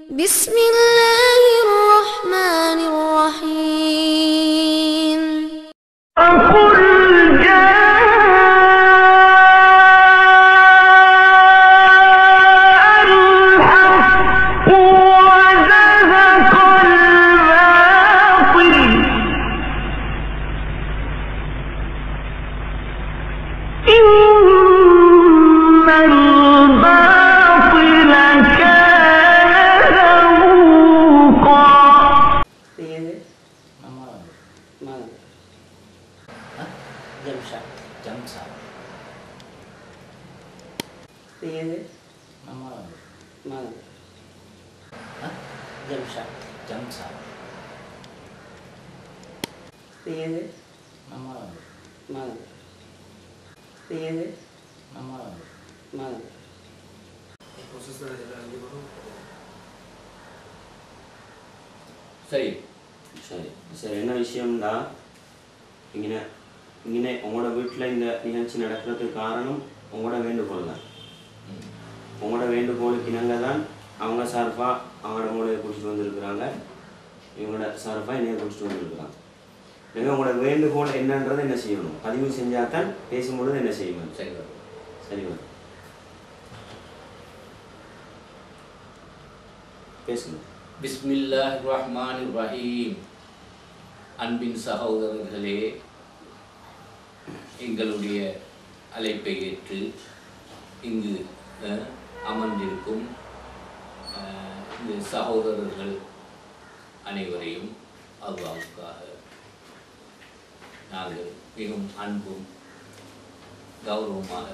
بسم الله الرحمن الرحيم قل சரி சரி சரி என்ன விஷயம்டா இங்கே உங்களோட வீட்டில் இந்த நிகழ்ச்சி நடக்கிறதுக்கு காரணம் உங்களோட வேண்டுகோள் தான். உங்களோட வேண்டுகோளுக்கு இணங்க தான் அவங்க சார்பாக அவங்களோட மூளையை குடிச்சிட்டு வந்திருக்கிறாங்க, இவங்களோட சார்பாக என்னையை குடிச்சிட்டு வந்திருக்கிறாங்க. நீங்கள் உங்களோட வேண்டுகோள் என்னன்றதை என்ன செய்யணும், பதிவு செஞ்சால் தான் பேசும்பொழுது என்ன செய்யணும். சரி சரி பேசுங்க. பிஸ்மில்லாஹிர்ரஹ்மானிர்ரஹீம். அன்பின் சகோதரர்களே, எங்களுடைய அழைப்பை ஏற்று இங்கு அமர்ந்திருக்கும் இந்த சகோதரர்கள் அனைவரையும் அல்லாஹ்வுக்காக நாங்கள் மிகவும் அன்பும் கௌரவமாக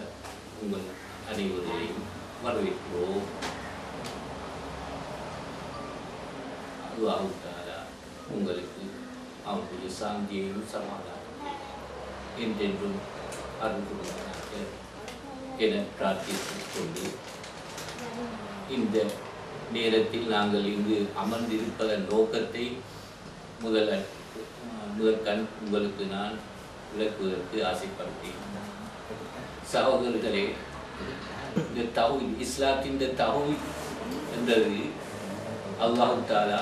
உங்கள் அனைவரையும் வரவேற்கிறோம். அல்லாஹ் தஆலா உங்களுக்கு அவனுடைய சாந்தியையும் சமாதானத்தையும் என்றென்றும் அருள் புரிவானாக என பிரார்த்தித்துக் கொண்டு, இந்த நேரத்தில் நாங்கள் இங்கு அமர்ந்திருப்பதன் நோக்கத்தை முதற்கண் உங்களுக்கு நான் விளக்குவதற்கு ஆசைப்படுகிறேன். சகோதரர்களே, இந்த தௌஹீத், இஸ்லாத்தின் தௌஹீத் என்றது அல்லாஹ் தஆலா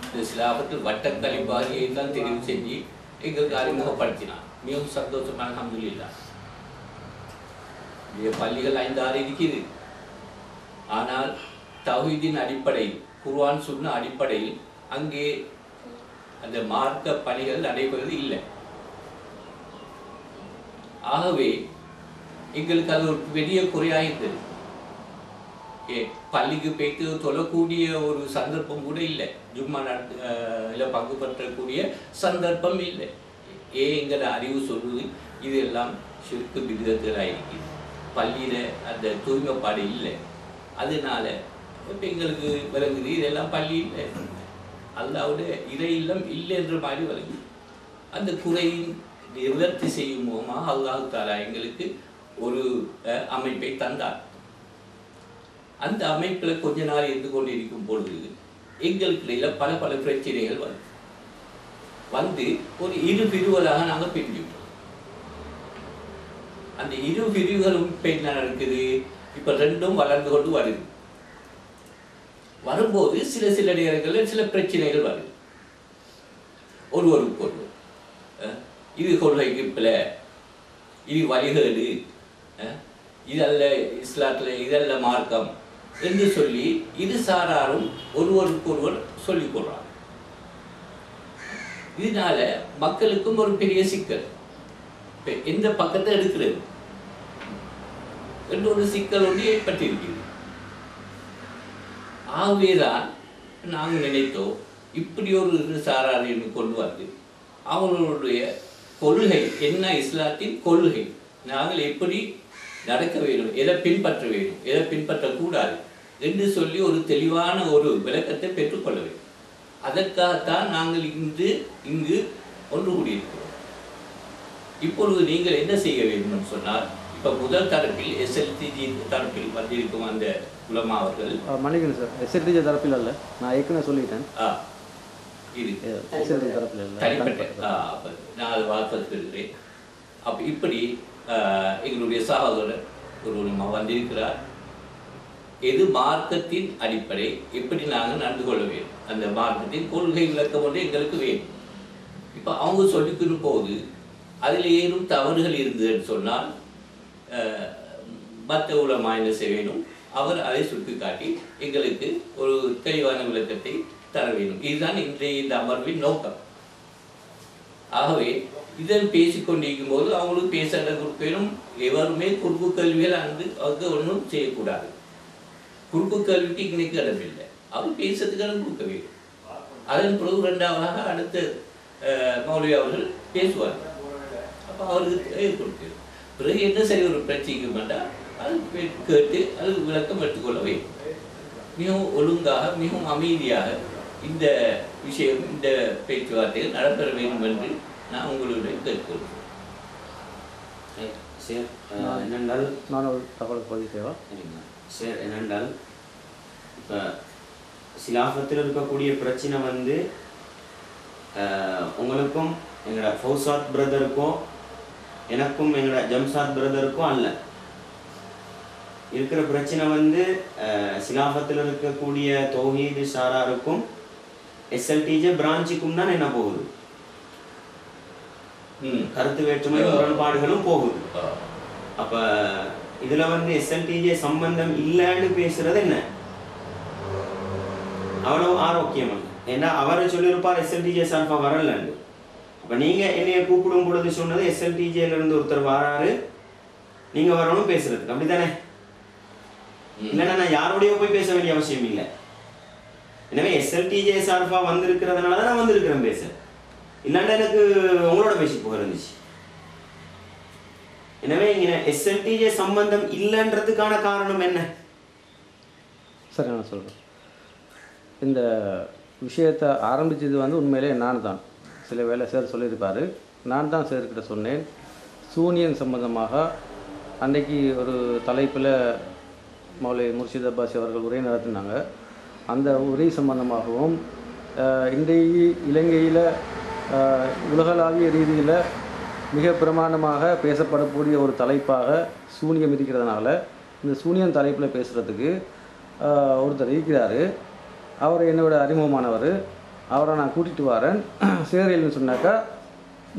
இந்த சிலாபத்தில் வட்டக்கலிபாரியை தான் தெரிவு செஞ்சு எங்களுக்கு அறிமுகப்படுத்தினார். மிகவும் சந்தோஷமான அல்ஹம்துலில்லாஹ். பள்ளிகள் 5-6 இருக்குது. ஆனால் தௌஹீதின் அடிப்படையில், குர்ஆன் சுன்னா அடிப்படையில் அங்கே அந்த மார்க்க பணிகள் நடைபெறுவது இல்லை. ஆகவே எங்களுக்கு அது ஒரு பெரிய குறையாயிருந்தது. பள்ளிக்கு போய்த்து தொழக்கூடிய ஒரு சந்தர்ப்பம் கூட இல்லை, ஜும்மா பங்கு பெற்றக்கூடிய சந்தர்ப்பம் இல்லை. எங்களை அறிவு சொல்வது இதெல்லாம் ஷிர்க் பித்அத்துகளாக இருக்குது. பள்ளியில் அந்த தூய்மைப்பாடு இல்லை. அதனால இப்போ எங்களுக்கு விளங்குது இதெல்லாம் பள்ளி இல்லை, அல்லாஹ்வுடைய இறை இல்லம் இல்லை என்ற மாதிரி விளங்குது. அந்த குறையின் நிவர்த்தி செய்யும் மூலமாக அல்லாஹ் தஆலா எங்களுக்கு ஒரு அமைப்பை தந்தார். அந்த அமைப்பில் கொஞ்ச நாள் இருந்து கொண்டிருக்கும் பொழுது எங்களுக்கு இடையில் பல பிரச்சனைகள் வந்து ஒரு 2 பிரிவுகளாக நாங்கள் பிரிஞ்சுட்டோம். அந்த 2 பிரிவுகளும் இப்போ என்ன நடக்குது, இப்போ 2ம் வளர்ந்து கொண்டு வருது. வரும்போது சில நேரங்களில் சில பிரச்சனைகள் வருது ஒருவருக்கு ஒருவர். இது கொள்கைக்கு பிள்ளை, இது வழிகேடு, இதல்ல இஸ்லாத்தில், இதல்ல மார்க்கம் என்று சொல்லி இது சாராரும் ஒருவருக்கு ஒருவர் சொல்லிக் கொள்றாங்க. இதனால மக்களுக்கும் ஒரு பெரிய சிக்கல், எந்த பக்கத்தை எடுக்கிறது என்று ஒரு சிக்கல் ஒன்று ஏற்பட்டிருக்கிறது. ஆகவேதான் நாங்கள் நினைத்தோம், இப்படி ஒரு சாராரை கொண்டு வந்து அவர்களுடைய கொள்கை என்ன, இஸ்லாத்தின் கொள்கை நாங்கள் எப்படி நடக்க வேண்டும், எதை பின்பற்ற வேண்டும், எதை பின்பற்றக்கூடாது என்று சொல்லி ஒரு தெளிவான ஒரு விளக்கத்தை பெற்றுக்கொள்ள வேண்டும். அதற்காகத்தான் நாங்கள் இங்கு ஒன்று கூடியிருக்கிறோம். இப்பொழுது நீங்கள் என்ன செய்ய வேண்டும் சொன்னால், இப்போ முதல் தரப்பில் எஸ்எல்டிஜி தரப்பில் வந்திருக்கும் அந்த உலமா அவர்கள், மன்னிக்கணும் சார், எஸ்எல்டிஜி தரப்பில் அல்ல, நான் ஏற்கனவே சொல்லிட்டேன். இது தரப்பில் தனிப்பட்ட நான் அதை வாழ்த்துகிறேன். அப்போ இப்படி எங்களுடைய சகோதரர் ஒரு வந்திருக்கிறார். எது மார்க்கத்தின் அடிப்படை, எப்படி நாங்கள் நடந்து கொள்ள வேண்டும், அந்த மார்க்கத்தின் கொள்கை விளக்கம் ஒன்று எங்களுக்கு வேணும். இப்போ அவங்க சொல்லிக்கிற போது அதில் ஏதும் தவறுகள் இருந்ததுன்னு சொன்னால் மற்ற உலமா என்ன செய்ய வேணும், அவர் அதை சுட்டிக்காட்டி எங்களுக்கு ஒரு தெளிவான விளக்கத்தை தர வேண்டும். இதுதான் இன்றைய இந்த அமர்வின் நோக்கம். ஆகவே இதன் பேசிக்கொண்டிருக்கும் போது அவங்களுக்கு பேச இடம் கொடுக்கணும். எவருமே குறுக்கு கல்விகள் அதுக்கு ஒன்றும் செய்யக்கூடாது. குறுக்கு கல்விக்கு இன்னைக்கு இடமில்லை. அவர் பேசுறதுக்கு இடம் கொடுக்க வேண்டும். அதன் பிறகு 2ஆவதாக அடுத்த மௌலவி அவர்கள் பேசுவார்கள். அப்போ அவருக்கு கொடுக்கணும். பிறகு என்ன சரி ஒரு பிரச்சனைக்கு மாட்டால் அது கேட்டு அது விளக்கம் எடுத்துக்கொள்ள வேண்டும். மிகவும் ஒழுங்காக மிகவும் அமைதியாக இந்த விஷயம், இந்த பேச்சுவார்த்தைகள் நடைபெற வேண்டும் என்று நான் உங்களுடைய கேட்கிறேன். சரி, என்னென்றால் நான் ஒரு தகவல் பதிவு செய்வா. சரி, என்னென்றால் இப்போ சிலாஃபத்தில் இருக்கக்கூடிய பிரச்சனை வந்து உங்களுக்கும் எங்களோட ஃபௌசாத் பிரதருக்கும் எனக்கும் எங்களோட ஜம்சாத் பிரதருக்கும் அல்ல. இருக்கிற பிரச்சனை வந்து சிலாஃபத்தில் இருக்கக்கூடிய தௌஹீது ஷாராருக்கும் எஸ்எல்டிஜே பிரான்ச்சுக்கும் தான் என்ன போகுது, கருத்து வேற்றுமை முரண்பாடுகளும் போகுது. அப்ப இதுல வந்து எஸ்எல்டிஜே சம்பந்தம் இல்லைன்னு பேசுறது என்ன அவ்வளவு ஆரோக்கியம். ஏன்னா அவரை சொல்லியிருப்பார் எஸ்எல்டிஜே சார்பா வரலன்னு. அப்ப நீங்க என்னைய கூப்பிடும் பொழுது சொன்னது எஸ்எல்டிஜேல இருந்து ஒருத்தர் வராரு, நீங்க வரணும் பேசுறதுக்கு, அப்படித்தானே? இல்லைன்னா நான் யாரோடய போய் பேச வேண்டிய அவசியம் இல்லை. எனவே எஸ்எல்டிஜே சார்பா வந்திருக்கிறதுனால தான் நான் வந்திருக்கிறேன் பேச. இல்லாண்டா எனக்கு உங்களோட பேசி போக இருந்துச்சு. எனவே இங்கே எஸ்எல்டிஜே சம்பந்தம் இல்லைன்றதுக்கான காரணம் என்ன? சரி, நான் சொல்கிறேன். இந்த விஷயத்தை ஆரம்பித்தது வந்து உண்மையிலே நான் தான். சில வேலை சார் சொல்லியிருப்பார். நான் தான் சார்கிட்ட சொன்னேன், சூனியன் சம்பந்தமாக அன்றைக்கி ஒரு தலைப்பில் மௌலை முர்ஷித் அப்பாசி அவர்கள் உரை நடத்தினாங்க. அந்த உரை சம்பந்தமாகவும் இன்றைய இலங்கையில் உலகளாவிய ரீதியில் மிக பிரமாண்டமாக பேசப்படக்கூடிய ஒரு தலைப்பாக சூனியம் இருக்கிறதுனால இந்த சூனியம் தலைப்பில் பேசுகிறதுக்கு ஒருத்தர் இருக்கிறார். அவர் என்னோட அறிமுகமானவர். அவரை நான் கூட்டிகிட்டு வரேன் சேரையில்னு சொன்னாக்கா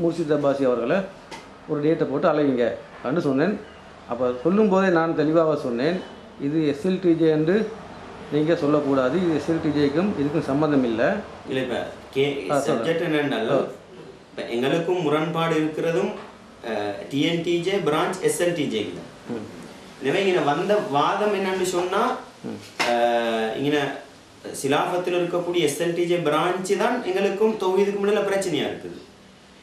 முர்ஷித் அப்பாசி அவர்களை ஒரு டேட்டை போட்டு அலைவிங்க அப்படின்னு சொன்னேன். அப்போ சொல்லும்போதே நான் தெளிவாக சொன்னேன், இது எஸ்எல்டிஜே என்று நீங்கள் சொல்லக்கூடாது, இது எஸ்எல்டிஜேக்கும் இதுக்கும் சம்மந்தம் இல்லை. இல்லை, இப்போ சப்ஜெக்ட் என்னன்னாலும் இப்போ எங்களுக்கும் முரண்பாடு இருக்கிறதும் டிஎன்டிஜே பிரான்ச் எஸ்எல்டிஜே இல்லை. எனவே இங்கே வந்த வாதம் என்னன்னு சொன்னால் இங்கே சிலாஃபத்தில் இருக்கக்கூடிய எஸ்எல்டிஜே பிரான்ச்சு தான் எங்களுக்கும் தௌஹீதுக்கும் இடையில பிரச்சனையாக இருக்குது.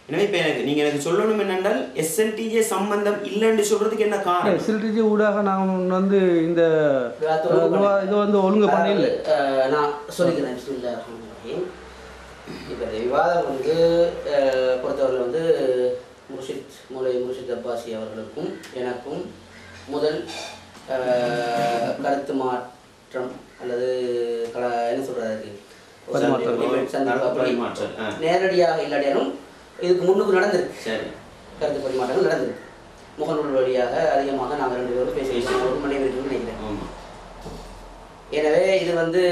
எனவே இப்போ நீங்கள் எனக்கு சொல்லணும் என்னென்றால் எஸ்எல்டிஜே சம்பந்தம் இல்லைன்னு சொல்கிறதுக்கு என்ன காரணம்? எஸ்எல்டிஜே ஊடாக நான் வந்து இந்த இது வந்து ஒழுங்கு பண்ணல. நான் சொல்லிக்கிறேன். இப்போ இந்த விவாதம் வந்து பொறுத்தவரையில் வந்து மௌலை முர்ஷித் அப்பாசி அவர்களுக்கும் எனக்கும் முதல் கருத்து மாற்றம் அல்லது என்ன சொல்கிறது நேரடியாக இல்லாட்டியாலும் இதுக்கு முன்னுக்கு நடந்திருக்கு. கருத்து பரிமாற்றங்கள் நடந்திருக்கு. முகநூல் வழியாக அதிகமாக நாங்கள் 2 பேரும் பேசியிருக்கோம், மனைவி நினைக்கிறேன். எனவே இது வந்து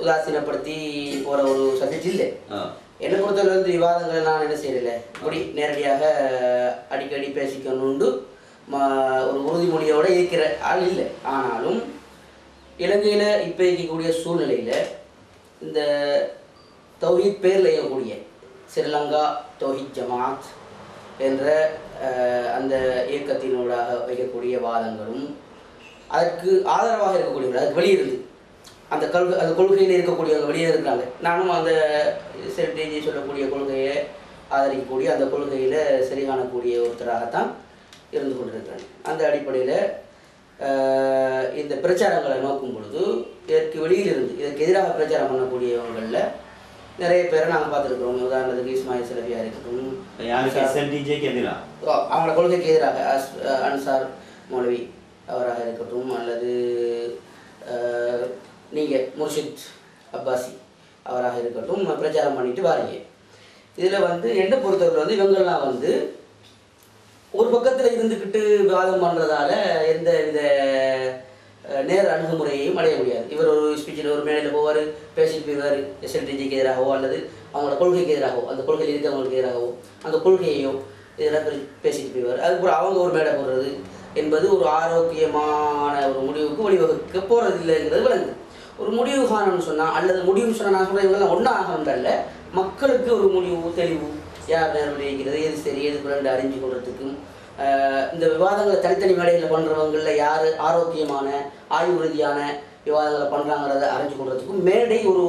உதாசீனப்படுத்தி போகிற ஒரு சப்ஜெக்ட் இல்லை. என்னை பொறுத்தவரை வந்து விவாதங்களை நான் என்ன செய்யலை, இப்படி நேரடியாக அடிக்கடி பேசிக்கணுண்டு ஒரு உறுதிமொழியோடு இருக்கிற ஆள் இல்லை. ஆனாலும் இலங்கையில் இப்போ இருக்கக்கூடிய சூழ்நிலையில் இந்த தௌஹீத் பேரில் இயக்கக்கூடிய ஸ்ரீலங்கா தௌஹீத் ஜமாத் என்ற அந்த இயக்கத்தினூடாக வைக்கக்கூடிய வாதங்களும் அதற்கு ஆதரவாக இருக்கக்கூடியவர்கள், அதுக்கு வெளியிருந்து அந்த கொள்கையில் இருக்கக்கூடியவங்க வெளியே இருக்கிறாங்க. நானும் அந்த எஸ்எல்டிஜே சொல்லக்கூடிய கொள்கையை ஆதரிக்கக்கூடிய அந்த கொள்கையில் சரி காணக்கூடிய ஒருத்தராகத்தான் இருந்து கொண்டிருக்கிறேன். அந்த அடிப்படையில் இந்த பிரச்சாரங்களை நோக்கும் பொழுது இதற்கு வெளியிலிருந்து இதற்கு எதிராக பிரச்சாரம் பண்ணக்கூடியவங்களில் நிறைய பேரை நாங்கள் பார்த்துருக்குறோம். உதாரணத்துக்கு இஸ்மாயில் சலபியா இருக்கட்டும், அவங்களோட கொள்கைக்கு எதிராக அன்சார் மௌலவி அவராக இருக்கட்டும், அல்லது நீங்கள் முர்ஷித் அப்பாசி அவராக இருக்கட்டும், பிரச்சாரம் பண்ணிட்டு வாரீங்க. இதில் வந்து என்னை பொறுத்தவரை வந்து இவங்கெல்லாம் வந்து ஒரு பக்கத்தில் இருந்துக்கிட்டு விவாதம் பண்ணுறதால எந்த வித நேர அணுகுமுறையையும் அடைய முடியாது. இவர் ஒரு ஸ்பீச்சில் ஒரு மேடையில் போவார், பேசிட்டு போயிடுவார், எஸ்எல்டிஜிக்கு எதிராகவோ அல்லது அவங்களோட கொள்கைக்கு எதிராகவோ, அந்த கொள்கையில் இருக்கிறவங்களுக்கு எதிராகவோ அந்த கொள்கையையோ இதெல்லாம் பேசிட்டு போயிடுவார். அதுக்கப்புறம் அவங்க ஒரு மேடை போடுறது என்பது ஒரு ஆரோக்கியமான ஒரு முடிவுக்கு வழிவகுக்க போகிறது இல்லைங்கிறது விளங்குது. ஒரு முடிவு காரணம்னு சொன்னால் அல்லது முடிவுன்னு சொன்னால் நான் சொல்கிறேன் இவங்கெல்லாம் ஒன்றா ஆகணுன்றல்ல, மக்களுக்கு ஒரு முடிவு தெளிவு யார் நேரம் இருக்கிறது எது சரி எது பிறண்டு அறிஞ்சு கொள்றதுக்கும் இந்த விவாதங்களை தனித்தனி மேடைகளில் பண்ணுறவங்களில் யார் ஆரோக்கியமான ஆய்வு ரீதியான விவாதங்களை பண்ணுறாங்கிறத அறிஞ்சு கொள்றதுக்கும் மேடை ஒரு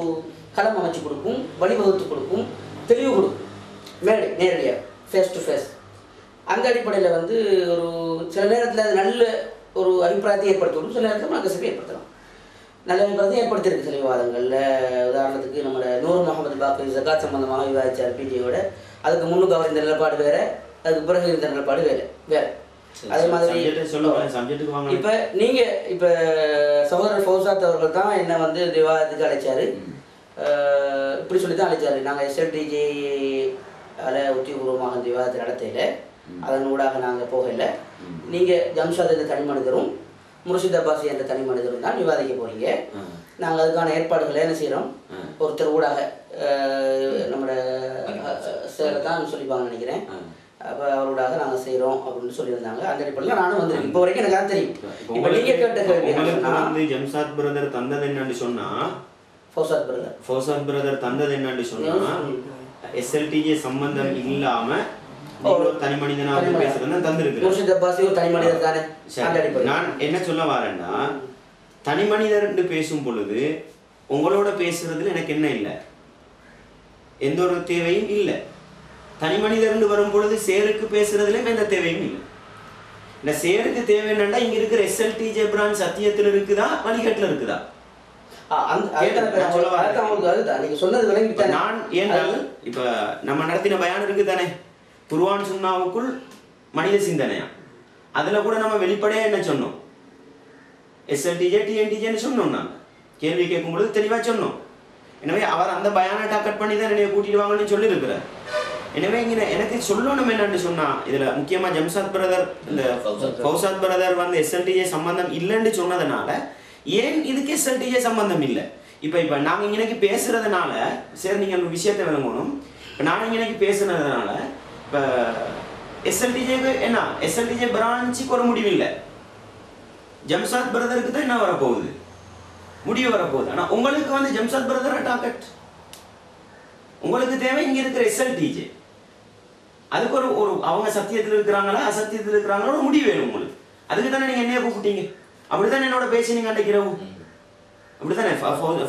களம் அமைச்சு கொடுக்கும், வழிவகுத்து கொடுக்கும், தெளிவு கொடுக்கும். மேடை நேரடியாக ஃபேஸ் டு ஃபேஸ். அந்த அடிப்படையில் வந்து ஒரு சில நேரத்தில் அது நல்ல ஒரு அபிப்பிராயத்தை ஏற்படுத்தணும், சில நேரத்தில் மனக்கசப்பை ஏற்படுத்தலாம். நல்ல அபிப்பிராயத்தை ஏற்படுத்தியிருக்கு சில விவாதங்களில். உதாரணத்துக்கு நம்மளோட நூர் முகமது பாக்கர் ஜகாத் சம்பந்தமாக விவாதித்தார் பிஜேயோட. அதுக்கு முன்னுக்கு அவர் இந்த நிலப்பாடு வேறு, அதுக்கு பிறகு இந்த நிலப்பாடு வேறு. அதே மாதிரி இப்போ நீங்கள் இப்போ சகோதரர் ஃபௌசாத் அவர்கள் தான் என்னை வந்து விவாதத்துக்கு அழைச்சார். இப்படி சொல்லி தான் அழைச்சார். நாங்கள் எஸ்எல்டிஜே உத்தியபூர்வமாக இந்த விவாதத்தை நடத்தையில் அதன் ஊடாக நாங்கள் போகலை. நீங்கள் ஜம்ஷாத் என்ற தனி மனிதரும் முர்ஷித் அப்பாசி என்ற தனி மனிதரும் தான் விவாதிக்க போகிறீங்க. நாங்கள் அதுக்கான ஏற்பாடுகளை என்ன செய்கிறோம், ஒருத்தர் ஊடாக நம்மளோட சேரை தான் சொல்லிப்பாங்கன்னு நினைக்கிறேன். அப்போ அவரோடாக நாங்கள் செய்கிறோம் அப்படின்னு சொல்லியிருந்தாங்க. அந்த அடிப்படையில் நானும் வந்துருக்கேன். இப்போ வரைக்கும் எனக்கு தெரியும். இப்போ நீங்கள் கேட்ட கேள்வி ஜம்ஷாத் பிரதர் தந்தது என்னன்னு சொன்னால், ஃபௌசாத் பிரதர் தந்தது என்னன்னு சொன்னால் எஸ்எல்டிஜே சம்பந்தம் இல்லாமல் தனி மனிதனாக பேசுறது தந்திருக்கு. நான் என்ன சொல்ல வரேன்னா, தனி மனிதர் பேசும் பொழுது உங்களோட பேசுறதுல எனக்கு என்ன இல்லை, எந்த ஒரு தேவையும் இல்லை. தனி மனிதர் வரும் பொழுது சேருக்கு பேசுறதுல எந்த தேவையும் இல்லை. இந்த சேருக்கு தேவை என்னன்னா, இங்க இருக்கிற எஸ்எல்டிஜே பிரான்ச் சத்தியத்தில் இருக்குதா வழிகாட்டுல இருக்குதா? நான் ஏன்னால் இப்ப நம்ம நடத்தின பயான் இருக்கு தானே, குர்ஆன் சுன்னாவுக்குள் மனித சிந்தனையா, அதுல கூட நம்ம வெளிப்படையா என்ன சொன்னோம், எஸ்எல்டிஜே டிஎன்டிஜேன்னு சொன்னோம். நாங்கள் கேள்வி கேட்கும்பொழுது தெளிவா சொன்னோம். எனவே அவர் அந்த பயானை டாக்கெட் பண்ணி தான் என்னைய கூட்டிட்டு வாங்கன்னு சொல்லியிருக்கிறார். எனவே இங்கே எனக்கு சொல்லணும் என்னன்னு சொன்னா, இதுல முக்கியமா ஜம்ஷாத் பிரதர் இந்த ஃபௌசாத் பிரதர் வந்து எஸ்எல்டிஜே சம்பந்தம் இல்லைன்னு சொன்னதுனால, ஏன் இதுக்கு எஸ்எல்டிஜே சம்பந்தம் இல்லை. இப்போ நாங்கள் இன்னைக்கு பேசுறதுனால சரி நீங்கள் ஒரு விஷயத்தை விளங்கணும். இப்போ நாங்கள் இன்னைக்கு பேசுனதுனால இப்போ எஸ்எல்டிஜேக்கு என்ன, எஸ்எல்டிஜே பிரான்ச்சுக்கு ஒரு முடிவு இல்லை, ஜம்ஷாத் பிரதருக்கு தான் என்ன வரப்போகுது, முடிவு வரப்போகுது. ஆனால் உங்களுக்கு வந்து ஜம்ஷாத் பிரதர் டாக்கெட், உங்களுக்கு தேவை இங்கே இருக்கிற எஸ்எல்டிஜே. அதுக்கு ஒரு அவங்க சத்தியத்தில் இருக்கிறாங்களா அசத்தியத்தில் இருக்கிறாங்களா ஒரு முடிவு வேணும் உங்களுக்கு. அதுக்கு தானே நீங்கள் என்னைய கூப்பிட்டீங்க, அப்படித்தானே என்னோட பேசி நீங்கள் அன்றைக்கிறவு, அப்படித்தானே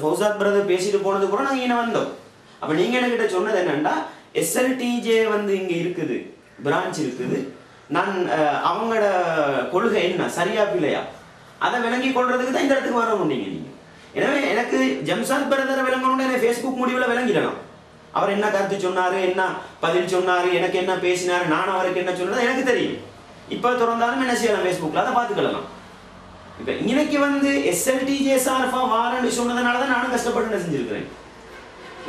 ஃபௌசாத் பிரதர் பேசிட்டு போனது கூட நாங்கள் இங்கே வந்தோம். அப்போ நீங்கள் என்கிட்ட சொன்னது என்னன்னா, எஸ்எல்டிஜே வந்து இங்கே இருக்குது, பிரான்ச் இருக்குது, நான் அவங்களோட கொள்கை என்ன சரியா பிள்ளையா அதை விளங்கி கொள்றதுக்கு தான் இந்த இடத்துக்கு வரணும் நீங்கள். எனவே எனக்கு ஜம்ஷாத் பிரதரை விளங்கணும்னு எனக்கு ஃபேஸ்புக் முடிவில் விளங்கிடலாம். அவர் என்ன கருத்து சொன்னார், என்ன பதில் சொன்னார், எனக்கு என்ன பேசினார், நான் அவருக்கு என்ன சொன்னது எனக்கு தெரியும். இப்போ திறந்தாலும் என்ன செய்யலாம், ஃபேஸ்புக்கில் அதை பார்த்துக்கலாம். இப்போ இன்னைக்கு வந்து எஸ்எல்டிஜே சார்பா வாரன்னு சொன்னதுனால தான் நானும் கஷ்டப்பட்டு என்ன செஞ்சிருக்கிறேன்.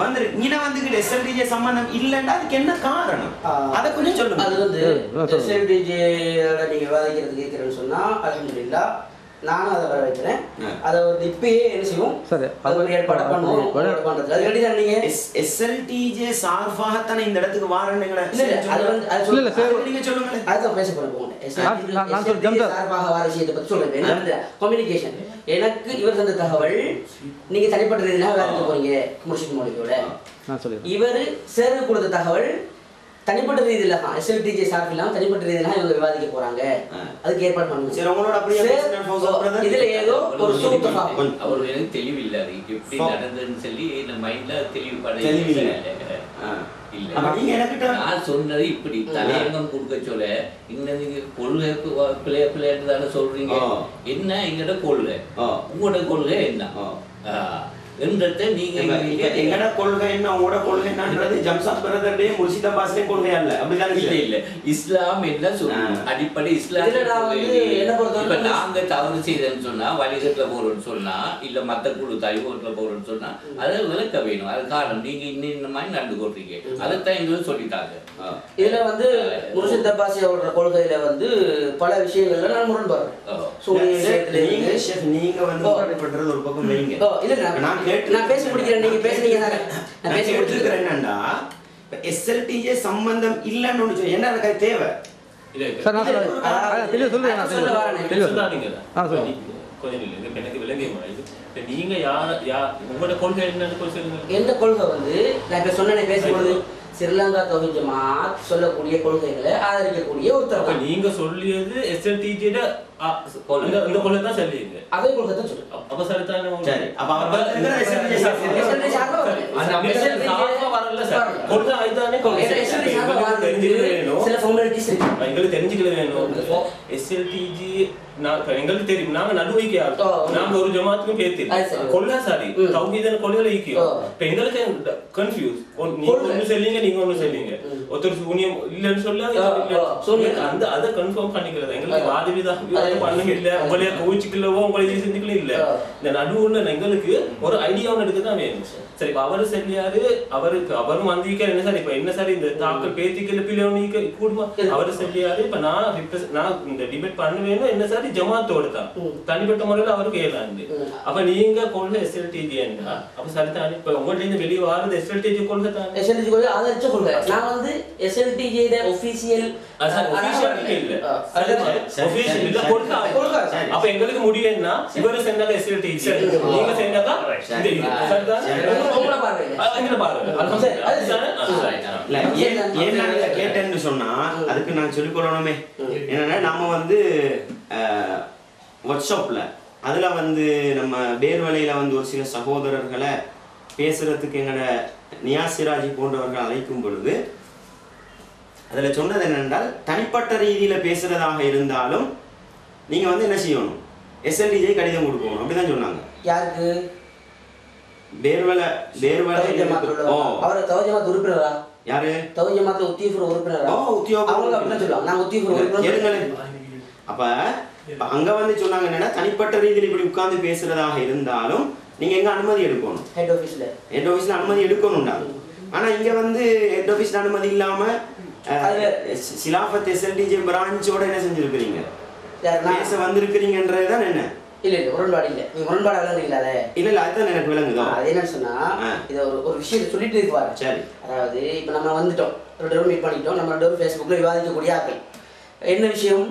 வந்துரு இங்கே வந்துக்கிட்டு எஸ்எல்டிஜே சம்பந்தம் இல்லைன்னா அதுக்கு என்ன காரணம், அதை கொஞ்சம் சொல்லுங்க. அது வந்து எஸ்எல்டிஜே நீங்கள் விவாதிக்கிறதுக்கு கேட்குறேன்னு சொன்னால் அல்ஹம்துலில்லாஹ் நானும் அதை வர வைக்கிறேன். அதை வந்து இப்பயே என்ன செய்வோம், அது ஒரு ஏற்பாடு பண்ணுவோம். அது ரெடி தான். நீங்கள் எஸ்எல்டிஜே சார்பாகத்தானே இந்த இடத்துக்கு வாரணுங்களே. அது வந்து நீங்கள் சொல்லுங்க, அதுதான் பேச போகிறேன். சார்பாக வார விஷயத்தை பற்றி சொல்றேன். கம்யூனிகேஷன் எனக்கு இவர் தந்த தகவல், நீங்க தனிப்பட்ட ரீதியாக வேலைக்கு போறீங்க முர்ஷித் மௌலவியோட, இவர் சேர்ந்து கொடுத்த தகவல் தனிப்பட்ட ரீதியில எஸ்எல்டிஜே சார்பு இல்லாம தனிப்பட்ட ரீதியில இவங்க விவாதிக்க போறாங்க, அதுக்கு ஏற்பாடு பண்ணுங்க. சரி, உங்களோட அப்படியே இதுல ஏதோ ஒரு சூழ்நிலை அவர் எனக்கு தெளிவு இல்லை, அது எப்படி நடந்ததுன்னு சொல்லி இந்த மைண்ட்ல தெளிவுபட நான் சொன்னது இப்படி தலையங்கம் கொடுக்க சொல்ல, இங்க நீங்க கொள்கை பிள்ளைன்னு தானே சொல்றீங்க. என்ன எங்கட கொள்கை, உங்களோட கொள்கை என்ன, என்றதை நீங்க எங்கட கொள்கை என்ன உங்களோட கொள்கை என்னன்றது ஜம்சாத் பிரதருடைய முர்ஷித் அப்பாஸ்லயும் கொள்கை அல்ல அப்படிதான் இல்ல இஸ்லாம் என்ன சொல்லுங்க அடிப்படை இஸ்லாம் இப்ப நாங்க தவறு செய்தேன்னு சொன்னா வழிகட்டுல போறோம்னு சொன்னா இல்ல மத்த குழு தலைவர்ல போறோம்னு சொன்னா அதை விளக்க வேணும். அது காரணம் நீங்க இந்த மாதிரி நடந்து கொள்றீங்க அதைத்தான் எங்களுக்கு சொல்லிட்டாங்க. இதுல வந்து முர்ஷித் அப்பாஸ் அவரோட கொள்கையில வந்து பல விஷயங்கள்ல நான் முரண்பாடுறேன். நீங்க வந்து முரண்படுறது ஒரு பக்கம் வைங்க. நான் பேசி முடிக்கிறேன், நீங்க பேசுறீங்க. நான் பேசி முடிச்சிருக்கிறேன். என்னன்னா எஸ்எல்டிஜே சம்பந்தம் இல்லன்னு ஒண்ணு சொல்லி என்ன அதுக்கு தேவை சார் நான் தெளிவா சொல்லுங்க. நான் தெளிவா சொல்லாதீங்க. சொல்லுங்க. கொஞ்சம் இல்ல எனக்கு விளங்கிய மாதிரி நீங்க யார் உங்களோட கொள்கை என்னன்னு கொஞ்சம் சொல்லுங்க. எந்த கொள்கை வந்து நான் இப்ப சொன்னேன் பேசும்போது ஸ்ரீலங்கா தௌஹீத் ஜமாத் சொல்லக்கூடிய கொள்கைகளை ஆதரிக்கக்கூடிய ஒருத்தர். நீங்க சொல்லியது எஸ்எல்டிஜியோட இந்த கொள்கை தான் சொல்லிங்க. அதே கொள்கை தான் சொல்றேன். அப்ப சரிதானே. சரி அப்ப அவர் எஸ்எல்டிஜி வரல சார். கொள்கை ஐதானே கொள்கை சில ஃபார்மாலிட்டிஸ் இருக்கு. எங்களுக்கு தெரிஞ்சுக்கல வேணும். எஸ்எல்டிஜி எங்களுக்கு தெரியும். நாங்க நடுவைக்கு நாங்க ஒரு ஜமாத்துக்கும் பேர்த்து கொள்கை சாரி தௌஹீதன் கொள்கையில ஈக்கியோ. இப்ப எங்களுக்கு கன்ஃபியூஸ். நீங்க ஒண்ணு சொல்லிங்க நீங்க ஒண்ணு சொல்லிங்க. ஒருத்தர் சூனியம் இல்லன்னு சொல்ல அந்த அதை கன்ஃபார்ம் பண்ணிக்கிறது எங்களுக்கு வாதவிதா பண்ணுங்க இல்ல உங்களைய கோவிச்சுக்கலவோ உங்களை செஞ்சுக்கல இல்ல. இந்த நடுவுல எங்களுக்கு ஒரு ஐடியா ஒன்று எடுக்க தான் வேணும். சரி இப்ப அவரு சொல்லியாரு அவரும் வந்திருக்காரு என்ன சார் இப்ப என்ன சார் இந்த தாக்கல் பேத்திக்கல பிள்ளைங்க கூடுமா அவரு சொல்லியாரு. இப்ப நான் இந்த டிபேட் பண்ண வேணும் என்ன சார் ஜமாத்தோட தான் தனிப்பட்ட முறையில் அவருக்கு ஏலாண்டு. அப்ப நீங்க கொள்கை எஸ்எல்டிஜி அப்ப சரிதான். இப்ப உங்கள்ட்ட இருந்து வெளியே வாரது எஸ்எல்டிஜி கொள்கை தான். எஸ்எல்டிஜி கொள்கை ஆதரிச்ச கொள்கை. நான் வந்து எஸ்எல்டிஜியோட ஒபிஷியல் அப்ப எங்களுக்கு முடியும்னா இவரு செஞ்சாங்க எஸ்எல்டிஜி நீங்க செஞ்சாங்க கேட்டேன்னு சொன்னா அதுக்கு நான் சொல்லிக் கொள்ளணுமே. என்னன்னா நம்ம வந்து ஒர்க் ஷாப்ல அதுல வந்து நம்ம பேர்வலையில வந்து ஒரு சில சகோதரர்களை பேசுறதுக்கு எங்கட நியாஸ் சிராஜி போன்றவர்கள் அழைக்கும் பொழுது அதுல சொன்னது என்னென்றால் தனிப்பட்ட ரீதியில பேசுறதாக இருந்தாலும் நீங்க வந்து என்ன செய்யணும் எஸ்எல்டிஜே கடிதம் கொடுக்கணும் அப்படிதான் சொன்னாங்க. யாருக்கு? பேர்வலை அவர் தௌஹீத் ஜமாத் உறுப்பினரா? யாரு? தௌஹீத் ஜமாத் உத்தியோகபூர்வ உறுப்பினரா? அவங்க அப்படிதான் சொல்லுவாங்க. நான் உத்தியோகபூர்வ உறுப்பினர். அப்ப அங்க வந்து சொன்னாங்க என்னன்னா தனிப்பட்ட ரீதியில் இப்படி உட்கார்ந்து பேசுறதாக இருந்தாலும் நீங்க எங்க அனுமதி எடுக்கணும். ஹெட் ஆபீஸ்ல அனுமதி எடுக்கணும்டா. ஆனா இங்க வந்து ஹெட் ஆபீஸ்ல அனுமதி இல்லாம சிலாஃபத் எஸ்எல்டிஜே பிரான்ச்சோட என்ன செஞ்சிருக்கீங்க பேச வந்திருக்கிறீங்கன்றதுதான் என்ன? இல்ல முரண்பாடு இல்ல. நீங்க முரண்பாடு விளங்குறீங்களா? இல்ல அதுதான் எனக்கு விளங்குதோ. அது என்னன்னு சொன்னா இத ஒரு விஷயத்தை சொல்லிட்டு இருப்பாரு. சரி அதாவது இப்ப நம்ம வந்துட்டோம், ரெண்டு பேரும் மீட் பண்ணிட்டோம், நம்ம ரெண்டு பேரும் ஃபேஸ்புக்ல விவாதிக்கக்கூடிய ஆட்கள். என்ன விஷயம்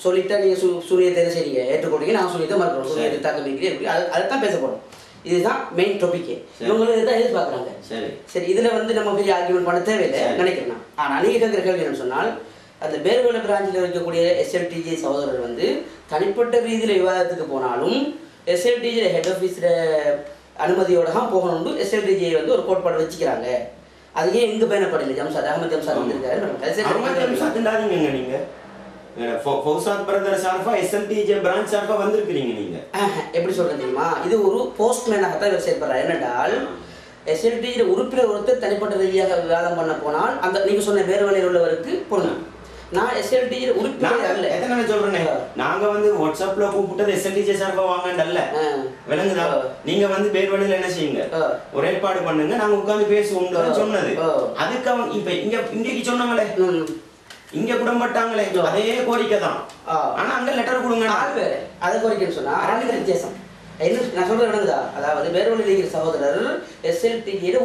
சொல்லிட்டா நீங்க சூரியத்தை என்ன செய்றீங்க ஏற்றுக்கொண்டீங்க, நான் சூரியத்தை மறுக்கிறோம், சூரியத்தை தாக்கம் இருக்கிறீங்க, அதைத்தான் பேச போறோம். இதுதான் மெயின் டாபிக். இவங்களும் இதுதான் எதிர்பார்க்குறாங்க. சரி இதுல வந்து நம்ம பெரிய ஆர்கியூமெண்ட் பண்ண தேவையில்லை நினைக்கிறேன். ஆனா நீங்க கேட்கிற கேள்வி என்னன்னு சொன்னால் அந்த பேர்வலை பிரான்ச்சில் இருக்கக்கூடிய எஸ்எல்டிஜி சகோதரர் வந்து தனிப்பட்ட ரீதியில் விவாதத்துக்கு போனாலும் எஸ்எல்டிஜி ஹெட் ஆஃபீஸில் அனுமதியோட தான் போகணும்னு எஸ்எல்டிஜியை வந்து ஒரு கோட்பாடு வச்சுக்கிறாங்க. அதுக்கே எங்க பயணப்படல ஜம்சாத் அகமது ஜம்சாத் வந்திருக்காரு. நீங்க ஃபௌசாத் பிரதர் சார்பா எஸ்எல்டிஜே பிரான்ச் சார்பா வந்திருக்கீங்க. நீங்க எப்படி சொல்றது தெரியுமா? இது ஒரு போஸ்ட்மேனாகத்தான் இவர் செயல்படுறார். என்னென்றால் எஸ்எல்டிஜி உறுப்பினர் ஒருத்தர் தனிப்பட்ட ரீதியாக விவாதம் பண்ண போனால் அந்த நீங்க சொன்ன பேர்வலையில் உள்ளவருக்கு பொருந்தும். நான் எஸ்எல்டிஜி உறுப்பினர் அல்ல. எத்தனை சொல்றேன் நாங்க வந்து வாட்ஸ்அப்ல கூப்பிட்டது எஸ்எல்டிஜி சார்பா வாங்கண்டல்ல விளங்குதா? நீங்க வந்து பேர்வலையில என்ன செய்யுங்க ஒரு ஏற்பாடு பண்ணுங்க, நாங்க உட்கார்ந்து பேசுவோம் சொன்னது. அதுக்கு அவங்க இப்ப இங்கேக்கு சொன்னவங்களே இங்க குடம்பட்டாங்களே அதே கோரிக்கை தான். ஆனா அங்க லெட்டர் கொடுங்க அதே கோரிக்கைன்னு சொன்னா ரெண்டு வித்தியாசம். என்ன நான் சொல்றது விளங்குதா? அதாவது பேர்வலையில் இருக்கிற சகோதரர் எஸ்எல்டிஜியோட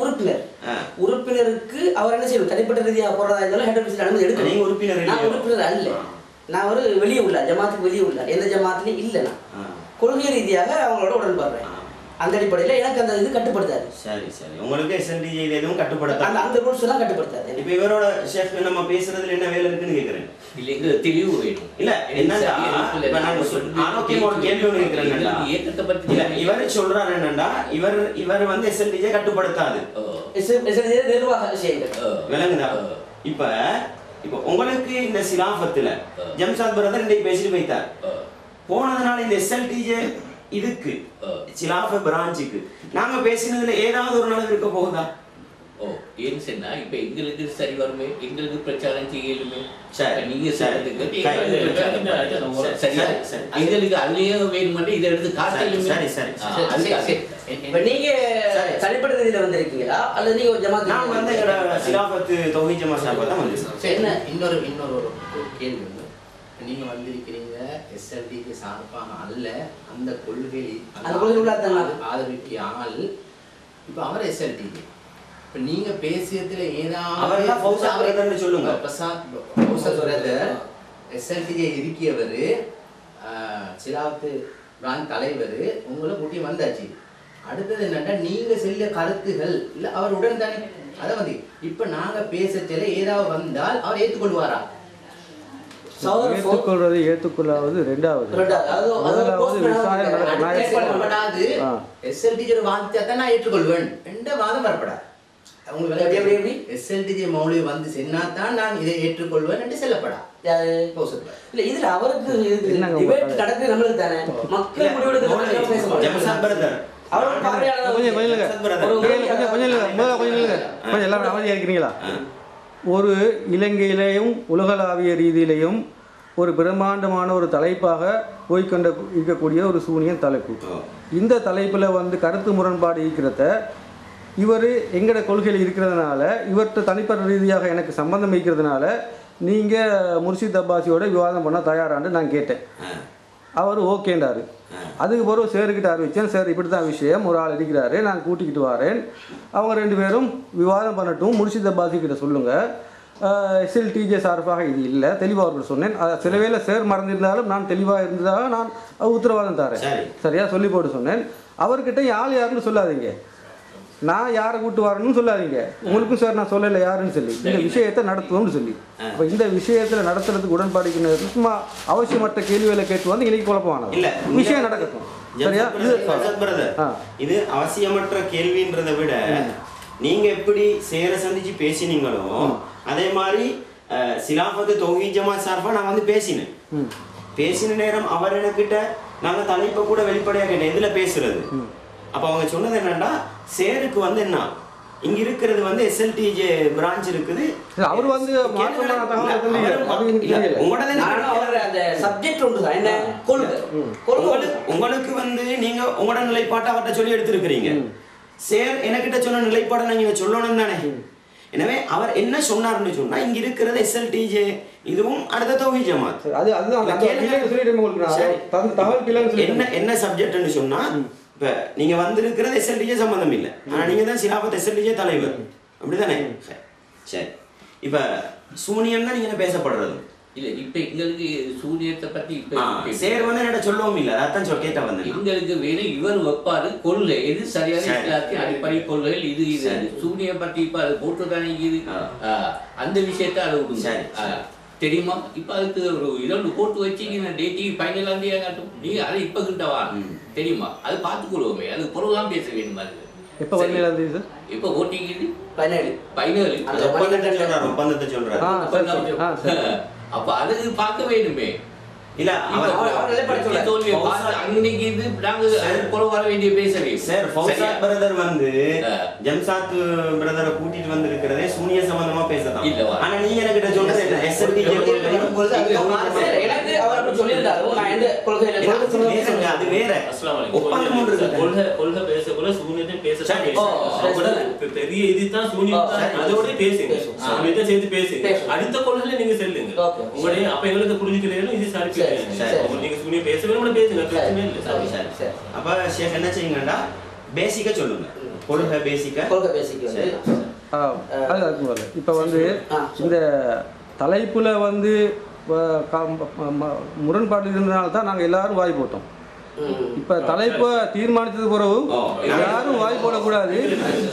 உறுப்பினருக்கு அவர் என்ன செய்யணும் தனிப்பட்ட ரீதியாக போறதா இருந்தாலும் ஹெட் ஆஃபீஸில் அனுமதி எடுக்கணும். நீங்க உறுப்பினர்? நான் உறுப்பினர் அல்ல, நான் ஒரு வெளியே உள்ள ஜமாத்துக்கு வெளியே உள்ள எந்த ஜமாத்துலையும் இல்லை. நான் கொள்கை ரீதியாக அவங்களோட உடன்பாடுறேன். அந்த அடிப்படையில் எனக்கு அந்த இது கட்டுப்படுத்தாது. சரி உங்களுக்கு எஸ்எல்டிஜி எதுவும் கட்டுப்படுத்தாது, அந்த ரூல்ஸ் எல்லாம் கட்டுப்படுத்தாது. இப்போ இவரோட ஷெஃப் நம்ம பேசுறதுல என்ன வேலை இருக்குன்னு கேக்குறேன். இல்ல தெளிவு வேணும். இல்ல என்னடா இப்ப நான் ஆரோக்கியமா ஒரு கேள்வி ஒன்று கேக்குறேன்டா. ஏக்கத்தை பத்தி இவர் சொல்றாரு என்னடா இவர் வந்து எஸ்எல்டிஜி கட்டுப்படுத்தாது, எஸ்எல்டிஜி நிர்வாக விஷயங்கள் விளங்குதா? இப்ப உங்களுக்கு இந்த சிலாஃபத்துல ஜம்சாத் பிரதர் இன்னைக்கு பேசிட்டு போயிட்டார். போனதுனால இந்த எஸ்எல்டிஜி இதுக்கு சிலாஃப பிரான்ச்சுக்கு நாங்க பேசினதுல ஏதாவது ஒரு நாள் இருக்க போகுதா? ஓ ஏன்னு சொன்னா இப்ப எங்களுக்கு சரி வருமே, எங்களுக்கு பிரச்சாரம் செய்யலுமே. நீங்க எங்களுக்கு அதுலயே வேணுமென்று இதை எடுத்து காட்டலுமே. இப்ப நீங்க தனிப்பட்ட ரீதியில வந்திருக்கீங்களா அல்லது நீங்க ஒரு ஜமாத்? நான் வந்து சிலாஃபத் தௌஹீத் ஜமாத் சார்பா தான் வந்திருக்கேன். என்ன இன்னொரு கேள்வி வந்து, நீங்க வந்திருக்கிறீங்க எஸ்எல்டிக்கு சார்பாக அல்ல, அந்த கொள்கை ஆதரிக்கு ஆள். இப்ப அவர் எஸ்எல்டிக்கு இப்ப நீங்க பேசியதுல ஏதாவது சொல்லுங்க. எஸ்எல்டியை இருக்கியவர் சிலாவத்து பிரான்ச் தலைவர் உங்களை கூட்டி வந்தாச்சு. அடுத்தது என்னன்னா நீங்க செல்ல கருத்துகள் இல்ல அவர் உடன் தானே. அதை வந்து இப்ப நாங்க பேசல ஏதாவது வந்தால் அவர் ஏற்றுக்கொள்வாரா? ஏற்றுக்கொள்வது ஏற்றுக்கொள்ளாவது ரெண்டாவது. எஸ்எல்டிஜி வாதிச்சா தான் நான் ஏற்றுக்கொள்வேன் என்ற வாதம் வரப்படாது. உங்களுக்கு எஸ்எல்டிஜி மௌலவி வந்து சென்னாதான் நான் இதை ஏற்றுக்கொள்வேன் என்று செல்லப்படா. இல்ல இதுல அவருக்கு டிபேட் நடக்குது நம்மளுக்கு தானே. மக்கள் முடிவெடுக்க பேச மாட்டாங்க. ஒரு இலங்கையிலேயும் உலகளாவிய ரீதியிலையும் ஒரு பிரம்மாண்டமான ஒரு தலைப்பாக போய்கொண்ட இருக்கக்கூடிய ஒரு சூனியன் தலைப்பு. இந்த தலைப்பில் வந்து கருத்து முரண்பாடு இருக்கிறத இவர் எங்களோட கொள்கையில் இருக்கிறதுனால இவர்கிட்ட தனிப்பட்ட ரீதியாக எனக்கு சம்பந்தம் இருக்கிறதுனால நீங்கள் முர்ஷித் அப்பாஸியோட விவாதம் பண்ண தயாரான்னு நான் கேட்டேன். அவர் ஓகேண்டாரு. அதுக்கு பிறகு சேருக்கிட்ட அறிவிச்சேன், சார் இப்படி தான் விஷயம், ஒரு ஆள் இருக்கிறாரு, நான் கூட்டிக்கிட்டு வரேன், அவங்க 2 பேரும் விவாதம் பண்ணட்டும், முர்ஷித் அப்பாஸி கிட்ட சொல்லுங்கள், எஸ்எல்டிஜே சார்பாக இது இல்லை, தெளிவாக அவர்கள் சொன்னேன். சில வேளை சேர் மறந்திருந்தாலும் நான் தெளிவாக இருந்ததாக நான் உத்தரவாதம் தரேன், சரியா சொல்லி போட்டு சொன்னேன். அவர்கிட்ட யாருன்னு சொல்லாதீங்க, நான் யாரை கூட்டு வரணும்னு சொல்லாதீங்க, உங்களுக்கும் சார் நான் சொல்லலை யாருன்னு சொல்லி இந்த விஷயத்தை நடத்துவோம்னு சொல்லி. அப்போ இந்த விஷயத்தில் நடத்துறதுக்கு உடன்பாடுக்கு சும்மா அவசியமற்ற கேள்விகளை கேட்டு வந்து இன்னைக்கு குழப்பமான இல்லை விஷயம் நடக்கட்டும், சரியா? இது அவசியமற்ற கேள்வின்றதை விட நீங்க எப்படி சேர சந்திச்சு பேசினீங்களோ அதே மாதிரி சிலாஃபத் தௌஹீத் ஜமாத் சார்பா நான் வந்து பேசின நேரம் அவர் என்கிட்ட நாங்க தலைப்பை கூட வெளிப்படையாக கேட்டேன் எதுல பேசுறது. அப்ப அவங்க சொன்னது என்னன்னா சேருக்கு வந்து என்ன இங்க இருக்கிறது வந்து எஸ்எல்டிஜே பிரான்ச் இருக்குது. அவர் வந்து உங்களுக்கு வந்து நீங்க உங்களோட நிலைப்பாட்டை அவர்கிட்ட சொல்லி எடுத்திருக்கிறீங்க. சேர் என்கிட்ட சொன்ன நிலைப்பாடை நீங்க சொல்லணும் தானே. எனவே அவர் என்ன சொன்னார்னு சொன்னா இங்க இருக்கிறது எஸ்எல்டிஜே இதுவும் அடுத்த தௌஹீத் ஜமாத். என்ன சப்ஜெக்ட்னு சொன்னா இப்ப நீங்க வந்திருக்கிறது எஸ்எல்டிஜே சம்பந்தம் இல்லை, ஆனா நீங்க தான் சிலாஃபத் எஸ்எல்டிஜே தலைவர், அப்படிதானே? சரி, இப்ப சூனியம் தான் நீங்க பேசப்படுறது இல்ல. இப்ப எங்களுக்கு சூனியத்தை பத்தி இப்ப சேர் வந்து என்ன சொல்லவும் இல்லை, அதான் கேட்ட வந்து எங்களுக்கு வேணும் இவர் வைப்பாரு கொள்கை எது சரியான அடிப்படை கொள்கைகள் இது இது சூனியம் பத்தி இப்ப அது போட்டுதானே இது அந்த விஷயத்த அதை விடுங்க தெரியுமா. இப்ப அதுக்கு ஒரு 2 போட்டு வச்சிங்கன்னா டேட்டி ஃபைனல் காட்டும், நீங்க அதை இப்ப கிட்டவா தெரியுமா, அது பார்த்துக்கொள்வோமே, அதுக்கு பொருள்தான் பேச வேணுமா. எப்ப ஃபைனல் இப்ப ஓட்டிங் ஃபைனல் ஒப்பந்தத்தை சொல்றாரு. அப்ப அதுக்கு பார்க்க வேணுமே. இல்ல அன்னைக்கு இது நாங்க வர வேண்டிய பேசவே சார் ஃபௌசாத் பிரதர் வந்து ஜம்சாத் பிரதரை கூட்டிட்டு வந்து இருக்கிறதே சூனிய சம்பந்தமா பேசலாம் இல்ல. ஆனா நீங்க என்கிட்ட சொல்றது என்ன எஸ்எல்டிஜே எனக்கு அவர் அப்படி சொல்லிருந்தாரு, நான் எந்த கொள்கையில அது வேற ஒப்பந்தம் இருக்கு. கொள்கை பேசக்குள்ள சூனியத்தை பேச பெரிய இதுதான் சூனியம், அதோட பேசுங்க, சூனியத்தை சேர்த்து பேசுங்க, அடுத்த கொள்கையில நீங்க செல்லுங்க உங்களுடைய. அப்ப எங்களுக்கு புரிஞ்சுக்கிறீங்க இது சரி. நீங்க சூனியம் பேசவே பேசுங்க, பிரச்சனை இல்லை. அப்ப ஷேக் என்ன செய்யுங்கடா பேசிக்கா சொல்லுங்க, கொள்கை பேசிக்கா இப்போ வந்து இந்த தலைப்புல வந்து முரண்பாடு இருந்ததுனால தான் நாங்கள் எல்லாரும் வாய் போட்டோம். இப்ப தலைப்பை தீர்மானித்தது பிறகு யாரும் வாய் போடக்கூடாது,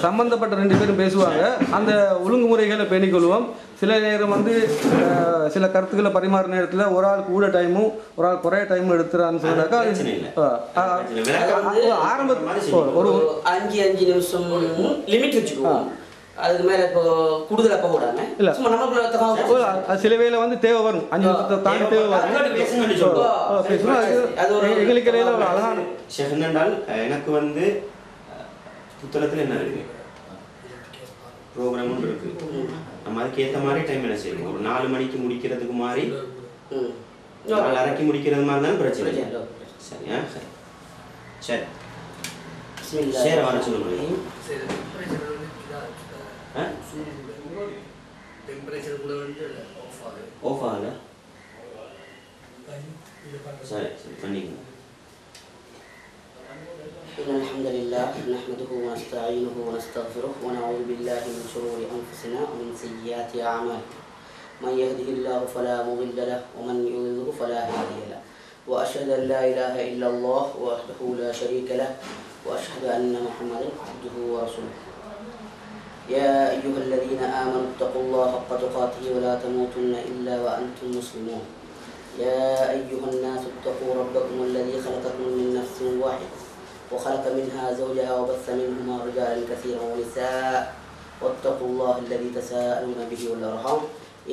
சம்பந்தப்பட்ட 2 பேரும் பேசுவாங்க, அந்த ஒழுங்குமுறைகளை பேணிக்கொள்வோம். சில நேரம் வந்து சில கருத்துக்களை பரிமாற நேரத்தில் ஒரு ஆள் கூட டைமும் ஒரு ஆள் குறைய டைமும் எடுத்துறான்னு சொன்னாக்கா ஆரம்பத்தில் ஒரு 5 நிமிஷம் லிமிட் வச்சுக்குவோம். அதுக்கு மேல இப்போ கூடுதலா போக விடாம இல்ல சும்மா நமக்குள்ள அது சில வேளை வந்து தேவை வரும் 5 நிமிஷத்தை தாண்டி தேவை வரும் எங்களுக்கு இடையில ஒரு அழகான என்னென்றால் எனக்கு வந்து புத்தகத்தில் என்ன இருக்கு ப்ரோக்ராம் ஒன்று இருக்கு நம்ம அதுக்கு ஏற்ற மாதிரி டைம் என்ன செய்யணும் ஒரு 4 மணிக்கு முடிக்கிறதுக்கு மாதிரி 4:30 முடிக்கிறது மாதிரி தான் பிரச்சனை சரியா சரி சரி வர சொல்லுங்க ஆஃப் ஆகல சரி சரி பண்ணிக்கங்க إن الحمد لله نحمده ونستعينه ونستغفره ونعوذ بالله من شرور أنفسنا ومن سيئات أعمالنا من يهده الله فلا مضل له ومن يضلل فلا هادي له وأشهد أن لا إله إلا الله وحده لا شريك له وأشهد أن محمدا عبده ورسوله يا أيها الذين آمنوا اتقوا الله حق تقاته ولا تموتن إلا وأنتم مسلمون يا أيها الناس اتقوا ربكم الذي خلقكم من نفس واحدة وخلق منها زوجها وبث منهما رجالا كثيرا ونساء واتقوا الله الذي تساءلون به والأرحام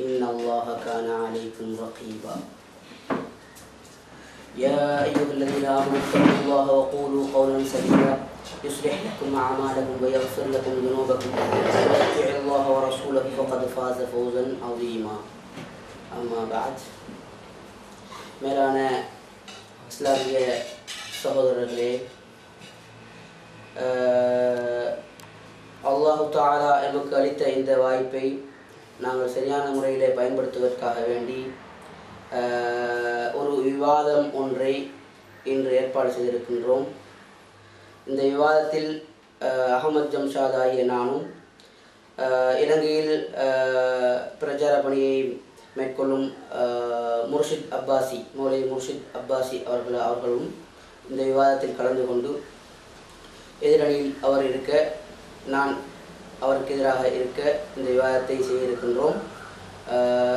إن الله كان عليكم رقيبا يا أيها الذين آمنوا اتقوا الله وقولوا قولا سديدا يصلح لكم أعمالكم ويغفر لكم ذنوبكم ومن يطع الله ورسوله فقد فاز فوزا عظيما أما بعد மேலான இஸ்லாமிய சகோதரர்களே அல்லாஹு தஆலா எமக்கு அளித்த இந்த வாய்ப்பை நாங்கள் சரியான முறையிலே பயன்படுத்துவதற்காக வேண்டி ஒரு விவாதம் ஒன்றை இன்று ஏற்பாடு செய்திருக்கின்றோம். இந்த விவாதத்தில் அகமது ஜம்ஷாத் ஆகிய நானும் இலங்கையில் பிரச்சார பணியை மேற்கொள்ளும் முர்ஷித் அப்பாசி மௌலவி முர்ஷித் அப்பாசி அவர்களும் இந்த விவாதத்தில் கலந்து கொண்டு எதிரணியில் அவர் இருக்க நான் அவருக்கு எதிராக இருக்க இந்த விவாதத்தை செய்ய இருக்கின்றோம்.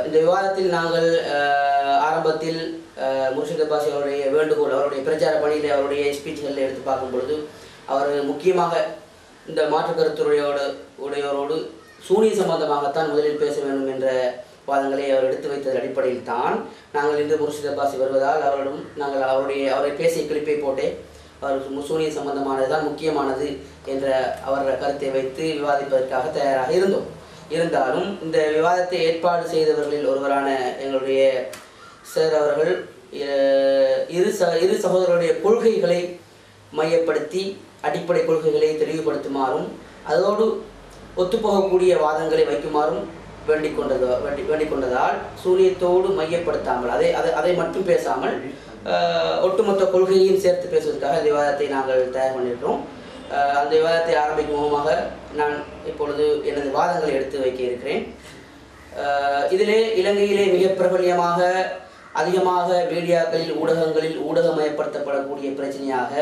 இந்த விவாதத்தில் நாங்கள் ஆரம்பத்தில் முர்ஷித் அப்பாசி அவருடைய வேண்டுகோள் அவருடைய பிரச்சார பணியில் அவருடைய ஸ்பீச்களில் எடுத்து பார்க்கும் பொழுது அவர் முக்கியமாக இந்த மாற்றுக் கருத்துடையோரோடு சூனிய சம்பந்தமாகத்தான் முதலில் பேச வேண்டும் என்ற வாதங்களை அவர் எடுத்து வைத்ததன் அடிப்படையில் தான் நாங்கள் இன்று முர்ஷித் அப்பாசி வருவதால் அவரிடம் நாங்கள் அவரை பேசிய கிளிப்பை போட்டே அவர் சூனிய சம்பந்தமானது தான் முக்கியமானது என்ற அவர் கருத்தை வைத்து விவாதிப்பதற்காக தயாராக இருந்தோம். இருந்தாலும் இந்த விவாதத்தை ஏற்பாடு செய்தவர்களில் ஒருவரான எங்களுடைய சார் அவர்கள் இரு சகோதரருடைய கொள்கைகளை மையப்படுத்தி அடிப்படை கொள்கைகளை தெளிவுபடுத்துமாறும் அதோடு ஒத்துப்போகக்கூடிய வாதங்களை வைக்குமாறும் வேண்டிக் கொண்டதால் சூனியத்தோடு மையப்படுத்தாமல் அதை மட்டும் பேசாமல் ஒட்டுமொத்த கொள்கையையும் சேர்த்து பேசுவதற்காக இந்த விவாதத்தை நாங்கள் தயார் பண்ணியிருக்கிறோம். அந்த விவாதத்தை ஆரம்பிக்கும் முகமாக நான் இப்பொழுது எனது வாதங்களை எடுத்து வைக்க இருக்கிறேன். இதிலே இலங்கையிலே மிக பிரபலியமாக அதிகமாக மீடியாக்களில் ஊடகங்களில் ஊடகமயப்படுத்தப்படக்கூடிய பிரச்சனையாக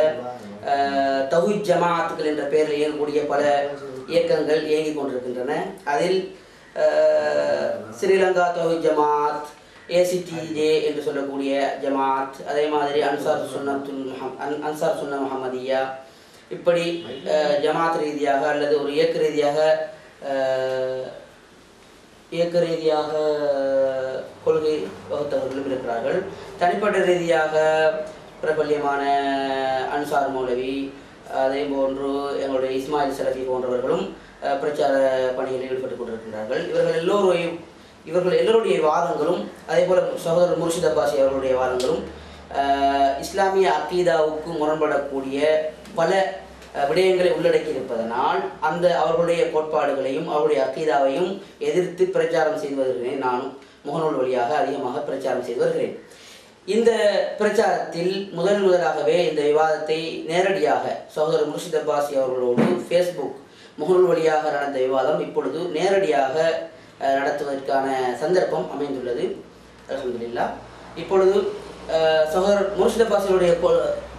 தௌஹீத் ஜமாஅத்துகள் என்ற பெயரில் இயங்கக்கூடிய பல இயக்கங்கள் இயங்கிக் கொண்டிருக்கின்றன. அதில் ஸ்ரீலங்கா தௌஹீத் ஜமாஅத், ஏசிடிஜே என்று சொல்லக்கூடிய ஜமாஅத், அதே மாதிரி அன்சார் சுன்னா முஹம்மதியா, இப்படி ஜமாத் ரீதியாக அல்லது ஒரு இயக்க ரீதியாக கொள்கை வகுத்தவர்களும் இருக்கிறார்கள். தனிப்பட்ட ரீதியாக பிரபல்யமான அன்சார் மௌலவி, அதே போன்று எங்களுடைய இஸ்மாயில் சலஃபி போன்றவர்களும் பிரச்சார பணிகளில் ஈடுபட்டுக் கொண்டிருக்கின்றார்கள். இவர்கள் எல்லோருடைய வாதங்களும் அதே போல சகோதரர் முர்ஷித் அப்பாசி அவர்களுடைய வாதங்களும் இஸ்லாமிய அக்கீதாவுக்கு முரண்படக்கூடிய பல விடயங்களை உள்ளடக்கி இருப்பதனால் அந்த அவர்களுடைய கோட்பாடுகளையும் அவருடைய அக்கீதாவையும் எதிர்த்து பிரச்சாரம் செய்து வருகிறேன். நானும் முகநூல் வழியாக அதிகமாக பிரச்சாரம் செய்து வருகிறேன். இந்த பிரச்சாரத்தில் முதலாகவே இந்த விவாதத்தை நேரடியாக சகோதரர் முர்ஷித் அப்பாசி அவர்களோடு ஃபேஸ்புக் முகநூல் வழியாக நடந்த விவாதம் இப்பொழுது நேரடியாக நடத்துவதற்கான சந்தர்ப்பம் அமைந்துள்ளது. அல்ஹம்துலில்லாஹ். இப்பொழுது சகோதரர் முர்ஷித் அப்பாசியுடைய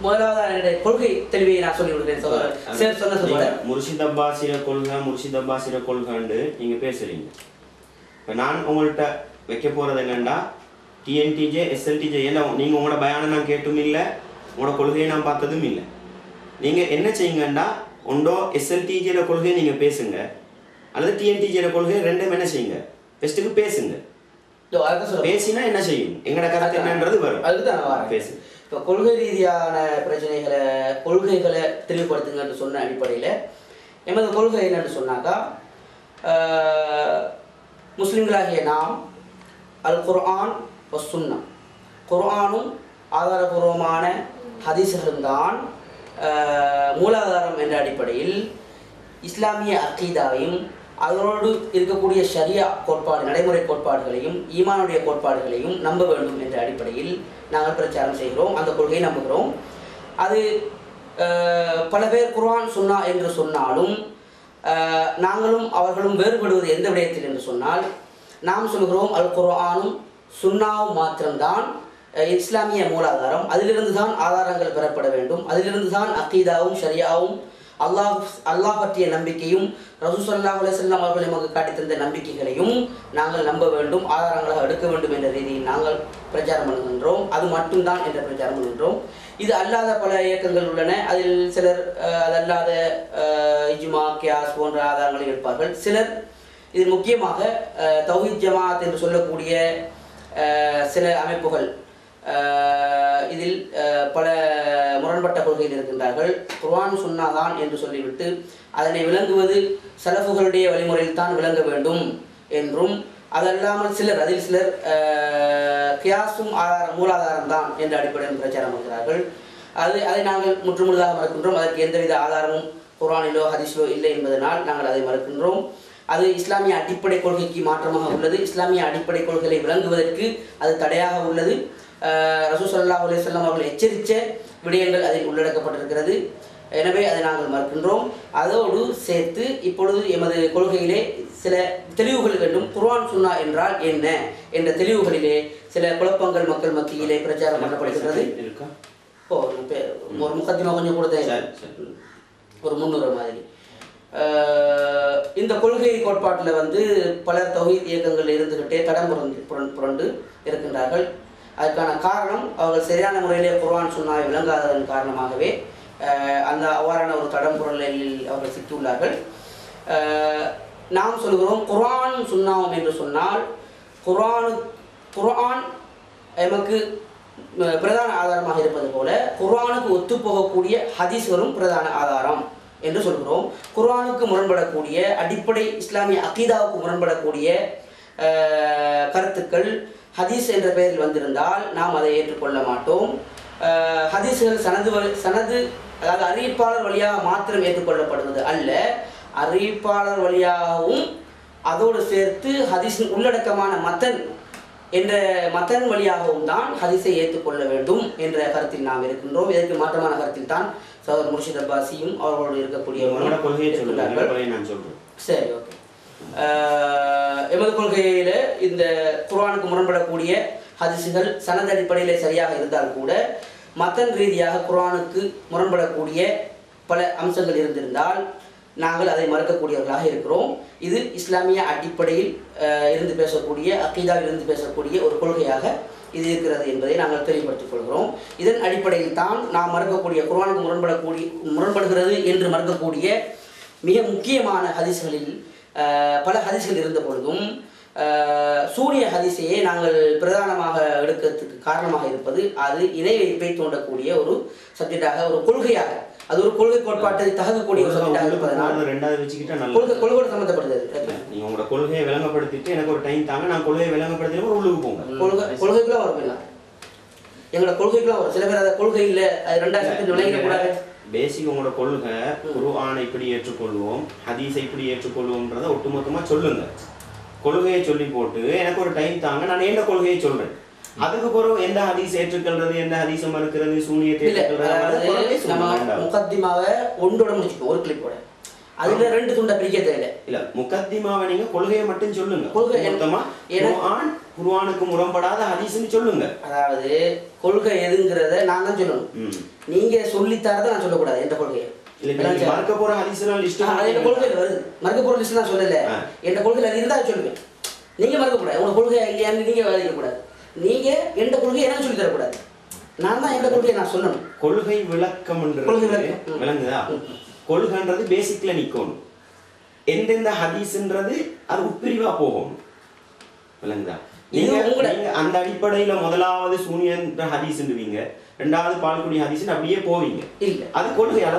முதலாவது கொள்கை தெளிவை நான் சொல்லிவிடுகிறேன். சகோதரர் முர்ஷித் அப்பாசிர கொள்கைன்னு நீங்க பேசுறீங்க. இப்போ நான் உங்கள்கிட்ட வைக்க போறது என்னன்னா டிஎன்டிஜே எஸ்எல்டிஜே எல்லாம் நீங்கள் உங்களோட பயானம் நான் கேட்டும் இல்லை, உங்களோட கொள்கையை நான் பார்த்ததும் இல்லை. நீங்கள் என்ன செய்யுங்கன்னா ஒன்றோ எஸ்எல்டிஜேல கொள்கையை நீங்கள் பேசுங்க, அல்லது டிஎன்டிஜியோட கொள்கை ரெண்டும் என்ன செய்யுங்க, பெஸ்ட்டுக்கு பேசுங்க. பேசினா என்ன செய்யும், எங்களோட கருத்து என்னன்றது வரும். அதுதான் பேசு. இப்போ கொள்கை ரீதியான கொள்கைகளை தெளிவுபடுத்துங்கன்னு சொன்ன அடிப்படையில் எமது கொள்கை என்னன்னு சொன்னாக்கா, முஸ்லிம்களாகிய நாம் அல் குர்ஆன் சுன்னா, குர்ஆனும் ஆதாரபூர்வமான ஹதீஸ்களும் தான் மூலாதாரம் என்ற அடிப்படையில் இஸ்லாமிய அக்கீதாவையும் அதனோடு இருக்கக்கூடிய ஷரியா கோட்பாடு நடைமுறை கோட்பாடுகளையும் ஈமானுடைய கோட்பாடுகளையும் நம்ப வேண்டும் என்ற அடிப்படையில் நாங்கள் பிரச்சாரம் செய்கிறோம். அந்த கொள்கையை நம்புகிறோம். அது பல பேர் குர்ஆன் சுன்னா என்று சொன்னாலும் நாங்களும் அவர்களும் வேறுபடுவது எந்த விடயத்தில் என்று சொன்னால், நாம் சொல்கிறோம் அல் குர்ஆனும் சுன்னாவும் மாத்திரம்தான் இஸ்லாமிய மூலாதாரம். அதிலிருந்து தான் ஆதாரங்கள் பெறப்பட வேண்டும். அதிலிருந்து தான் அக்கீதாவும் ஷரியாவும் அல்லாஹ் பற்றிய நம்பிக்கையும் ரசூல் ஸல்லல்லாஹு அலைஹி வஸல்லம் அவர்கள் நமக்கு காட்டித்தந்த நம்பிக்கைகளையும் நாங்கள் நம்ப வேண்டும், ஆதாரங்களாக எடுக்க வேண்டும் என்ற ரீதியில் நாங்கள் பிரச்சாரம் பண்ணுகின்றோம். அது மட்டும்தான் என்ற பிரச்சாரம் பண்ணுகின்றோம். இது அல்லாத பல இயக்கங்கள் உள்ளன. அதில் சிலர் அதல்லாத இஜ்மா கியாஸ் போன்ற ஆதாரங்களை எடுப்பார்கள். சிலர் இதில் முக்கியமாக தௌஹீத் ஜமாஅத் என்று சொல்லக்கூடிய சில அமைப்புகள் இதில் பல முரண்பட்ட கொள்கையில் இருக்கின்றார்கள். குர்ஆன் சுன்னா தான் என்று சொல்லிவிட்டு அதனை விளங்குவது சலஃபுகளுடைய வழிமுறையில் தான் விளங்க வேண்டும் என்றும், அதல்லாமல் அதில் சிலர் கியாஸும் மூலாதாரம் தான் என்ற அடிப்படையில் பிரச்சாரம் பண்ணுகிறார்கள். அதை நாங்கள் முற்றுமுழுதாக மறுக்கின்றோம். அதற்கு எந்தவித ஆதாரமும் குர்ஆனிலோ ஹதீஸிலோ இல்லை என்பதனால் நாங்கள் அதை மறுக்கின்றோம். அது இஸ்லாமிய அடிப்படை கொள்கைக்கு மாற்றமாக உள்ளது. இஸ்லாமிய அடிப்படை கொள்கைகளை விளங்குவதற்கு அது தடையாக உள்ளது. ரசூல் ஸல்லல்லாஹு அலைஹி வஸல்லம் அவர்கள் எச்சரித்த விடயங்கள் அதில் உள்ளடக்கப்பட்டிருக்கிறது. எனவே அதை நாங்கள் மறுக்கின்றோம். அதோடு சேர்த்து இப்பொழுது எமது கொள்கையிலே சில தெளிவுகள் வேண்டும். குர்ஆன் சுன்னா என்றால் என்ன என்ற தெளிவுகளிலே சில குழப்பங்கள் மக்கள் மத்தியிலே பிரச்சாரம் பண்ணப்படுகிறது. ஒரு முக்கத்திமா கொஞ்சம் கூட ஒரு 300 மாதிரி. இந்த கொள்கை கோட்பாட்டில் பலர் தௌஹீத் இயக்கங்கள் இருந்துகிட்டே தடம் புரண்டு இருக்கின்றார்கள். அதுக்கான காரணம் அவர்கள் சரியான முறையிலே குர்ஆன் சுன்னாவை விளங்காததன் காரணமாகவே அந்த அவ்வாறான ஒரு தடம் புரளில் அவர்கள் சிக்கியுள்ளார்கள். நாம் சொல்கிறோம் குர்ஆன் சுன்னாவும் என்று சொன்னால் குர்ஆன் எமக்கு பிரதான ஆதாரமாக இருப்பது போல குர்ஆனுக்கு ஒத்துப்போகக்கூடிய ஹதீஸ்களும் பிரதான ஆதாரம் என்று சொல்கிறோம். குர்ஆனுக்கு முரண்படக்கூடிய அடிப்படை இஸ்லாமிய அகீதாவுக்கு முரண்படக்கூடிய கருத்துக்கள் ஹதீஸ் என்ற பெயரில் வந்திருந்தால் நாம் அதை ஏற்றுக்கொள்ள மாட்டோம். ஹதீஸ்கள் சனது அதாவது அறிவிப்பாளர் வழியாக மாத்திரம் ஏற்றுக்கொள்ளப்படுவது அல்ல, அறிவிப்பாளர் வழியாகவும் அதோடு சேர்த்து ஹதீஸின் உள்ளடக்கமான மத்தன் என்ற மத்தன் வழியாகவும் தான் ஹதீஸை ஏற்றுக்கொள்ள வேண்டும் என்ற கருத்தில் நாம் இருக்கின்றோம். இதற்கு மாற்றமான கருத்தில் தான் சகோதரர் முர்ஷித் அப்பாஸியும் அவர்களோடு இருக்கக்கூடிய சரி ஓகே. எமது கொள்கையில இந்த குர்ஆனுக்கு முரண்படக்கூடிய ஹதீஸ்கள் சனத் அடிப்படையில் சரியாக இருந்தால் கூட மத்தன் ரீதியாக குர்ஆனுக்கு முரண்படக்கூடிய பல அம்சங்கள் இருந்திருந்தால் நாங்கள் அதை மறுக்கக்கூடியவர்களாக இருக்கிறோம். இது இஸ்லாமிய அடிப்படையில் இருந்து பேசக்கூடிய அக்கீதாவில் இருந்து பேசக்கூடிய ஒரு கொள்கையாக இது இருக்கிறது என்பதை நாங்கள் தெளிவுபடுத்திக் கொள்கிறோம். இதன் அடிப்படையில் தான் நாம் மறுக்கக்கூடிய குர்ஆனுக்கு முரண்படுகிறது என்று மறுக்கக்கூடிய மிக முக்கியமான ஹதீஸ்களில் பல ஹதீஸ்கள் இருந்த பொழுதும் சூனிய ஹதீஸையே நாங்கள் பிரதானமாக எடுக்கிறதுக்கு காரணமாக இருப்பது அது இணை வைப்பை தூண்டக்கூடிய ஒரு சப்ஜெக்டாக ஒரு கொள்கையாக அது ஒரு கொள்கை கோட்பாட்டை தகவக்கூடிய ஒரு சப்ஜெக்டாக இருப்பதனால் கொள்கையோடு சம்பந்தப்படுது. நீங்க உங்களோட கொள்கையை விளங்கப்படுத்திட்டு எனக்கு ஒரு டைம் தாங்க, நான் கொள்கையை விளங்கப்படுத்தின ஒரு உள்ளுக்கு போங்க. கொள்கைக்குள்ள வரும் எங்களோட கொள்கைக்குள்ள வரும். சில பேர் அதை கொள்கை இல்லை ரெண்டாயிரத்தி விளங்கிட கூடாது. பேசிக் உங்களோட கொள்கை குர்ஆனை இப்படி ஏற்றுக்கொள்வோம் ஹதீஸை இப்படி ஏற்றுக்கொள்வோம்ன்றதை ஒட்டுமொத்தமா சொல்லுங்க. கொள்கையை சொல்லி போட்டு எனக்கு ஒரு டைம் தாங்க, நான் என்ன கொள்கையை சொல்றேன். அதுக்கு பிறகு எந்த ஹதீஸ் ஏற்றுக்கொள்றது எந்த ஹதீஸை மறுக்கிறது சூனியத்தை முகத்திமாவை ஒன்றோட முடிச்சுக்கோ ஒரு கிளிப்போட அதுல 2 துண்டை பிரிக்க தேவை இல்ல. முகத்திமாவை நீங்க கொள்கையை மட்டும் சொல்லுங்க. கொள்கை மொத்தமா குர்ஆனுக்கு முரண்படாத ஹதீஸ்னு சொல்லுங்க. அதாவது கொள்கை எதுங்கிறத நான் தான் சொல்லணும். நீங்க சொல்லித்தாரதை நான் சொல்லக்கூடாது. எந்த கொள்கையை மறுக்க போற ஹதீஸ்லாம் லிஸ்ட் கொள்கையில வருது. மறுக்க போற லிஸ்ட் நான் சொல்லல. எந்த கொள்கையில அது இருந்தா சொல்லுவேன். நீங்க மறுக்க கூடாது. உங்க கொள்கை இல்லையான்னு நீங்க வாதிக்க கூடாது. நீங்க எந்த கொள்கையை எனக்கு சொல்லி தரக்கூடாது. நான் தான் எந்த கொள்கையை நான் சொல்லணும். கொள்கை விளக்கம் விளங்குதா? கொள்கைன்றது பேசிக்ல நிக்கணும். எந்தெந்த ஹதீஸ்ன்றது அது உட்பிரிவா போகும். விளங்குதா? நீங்க அந்த அடிப்படையில முதலாவது சூனியன்ற ஹதீஸ்ன்றீங்க, ரெண்டாவது பால்குடி ஹதீஸ் அப்படியே போவீங்க. அது கொள்கை, அது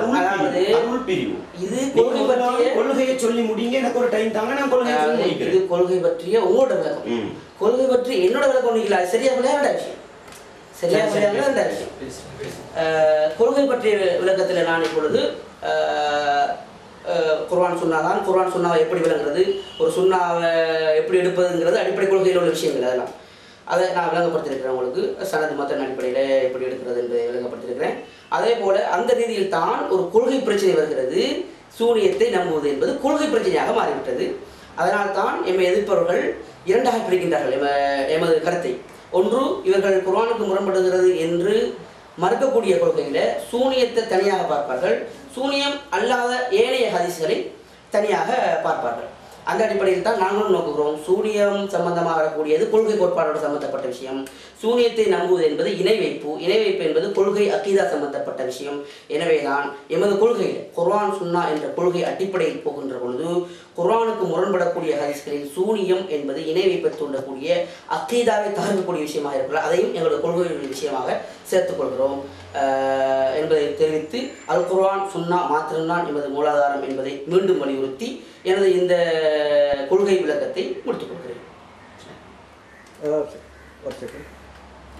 உள்பிரிவு. இது கொள்கையை சொல்லி முடிங்க, எனக்கு ஒரு டைம் தாங்க, நான் கொள்கையை சொல்லி முடிக்கிறேன். இது கொள்கை பற்றிய உங்களோட விளக்கம், கொள்கை பற்றி என்னோட விளக்கம் இல்லை. அது சரியா விளையாட விஷயம், சரியா விளையாட விஷயம். கொள்கை பற்றிய விளக்கத்துல நான் இப்பொழுது குர்ஆன் சுன்னாதான், குர்ஆன் சுன்னாவை எப்படி விளங்குறது, ஒரு சுன்னாவை எப்படி எடுப்பதுங்கிறது அடிப்படை கொள்கையில் உள்ள விஷயங்கள். அதெல்லாம் அதை நான் விளங்கப்படுத்தியிருக்கிறேன் உங்களுக்கு. சனது மத்தன் அடிப்படையில் எப்படி எடுக்கிறது என்பதை விளங்கப்படுத்தியிருக்கிறேன். அதே போல அந்த ரீதியில் தான் ஒரு கொள்கை பிரச்சனை வருகிறது. சூனியத்தை நம்புவது என்பது கொள்கை பிரச்சனையாக மாறிவிட்டது. அதனால் தான் எம்மை எதிர்ப்பவர்கள் இரண்டாக பிரிக்கின்றார்கள் எமது கருத்தை. ஒன்று, இவர்கள் குர்ஆனுக்கு முரண்படுகிறது என்று மறுக்கக்கூடிய கொள்கையில சூனியத்தை தனியாக பார்ப்பார்கள், சூனியம் அல்லாத ஏனைய ஹதீஸ்களை தனியாக பார்ப்பார்கள். அந்த அடிப்படையில் தான் நாங்களும் நோக்குகிறோம். சூனியம் சம்பந்தமாக வரக்கூடியது கொள்கை கோட்பாடோடு சம்பந்தப்பட்ட விஷயம். சூனியத்தை நம்புவது என்பது இணை வைப்பு, இணை வைப்பு என்பது கொள்கை அக்கீதா சம்பந்தப்பட்ட விஷயம். எனவே தான் எமது கொள்கையில் குர்ஆன் சுன்னா என்ற கொள்கை அடிப்படையில் போகின்ற பொழுது குர்ஆனுக்கு முரண்படக்கூடிய ஹதீஸ்களில் சூனியம் என்பது இணை வைப்பை தூண்டக்கூடிய அக்கீதாவை தகர்க்கக்கூடிய விஷயமாக இருக்கிறது. அதையும் எங்களது கொள்கையுடைய விஷயமாக சேர்த்துக் கொள்கிறோம் என்பதை தெரிவித்து, அல் குர்ஆன் சுன்னா மாத்திரம்தான் எமது மூலாதாரம் என்பதை மீண்டும் வலியுறுத்தி எனது இந்த கொள்கை விளக்கத்தை முடித்துக் கொள்கிறேன்.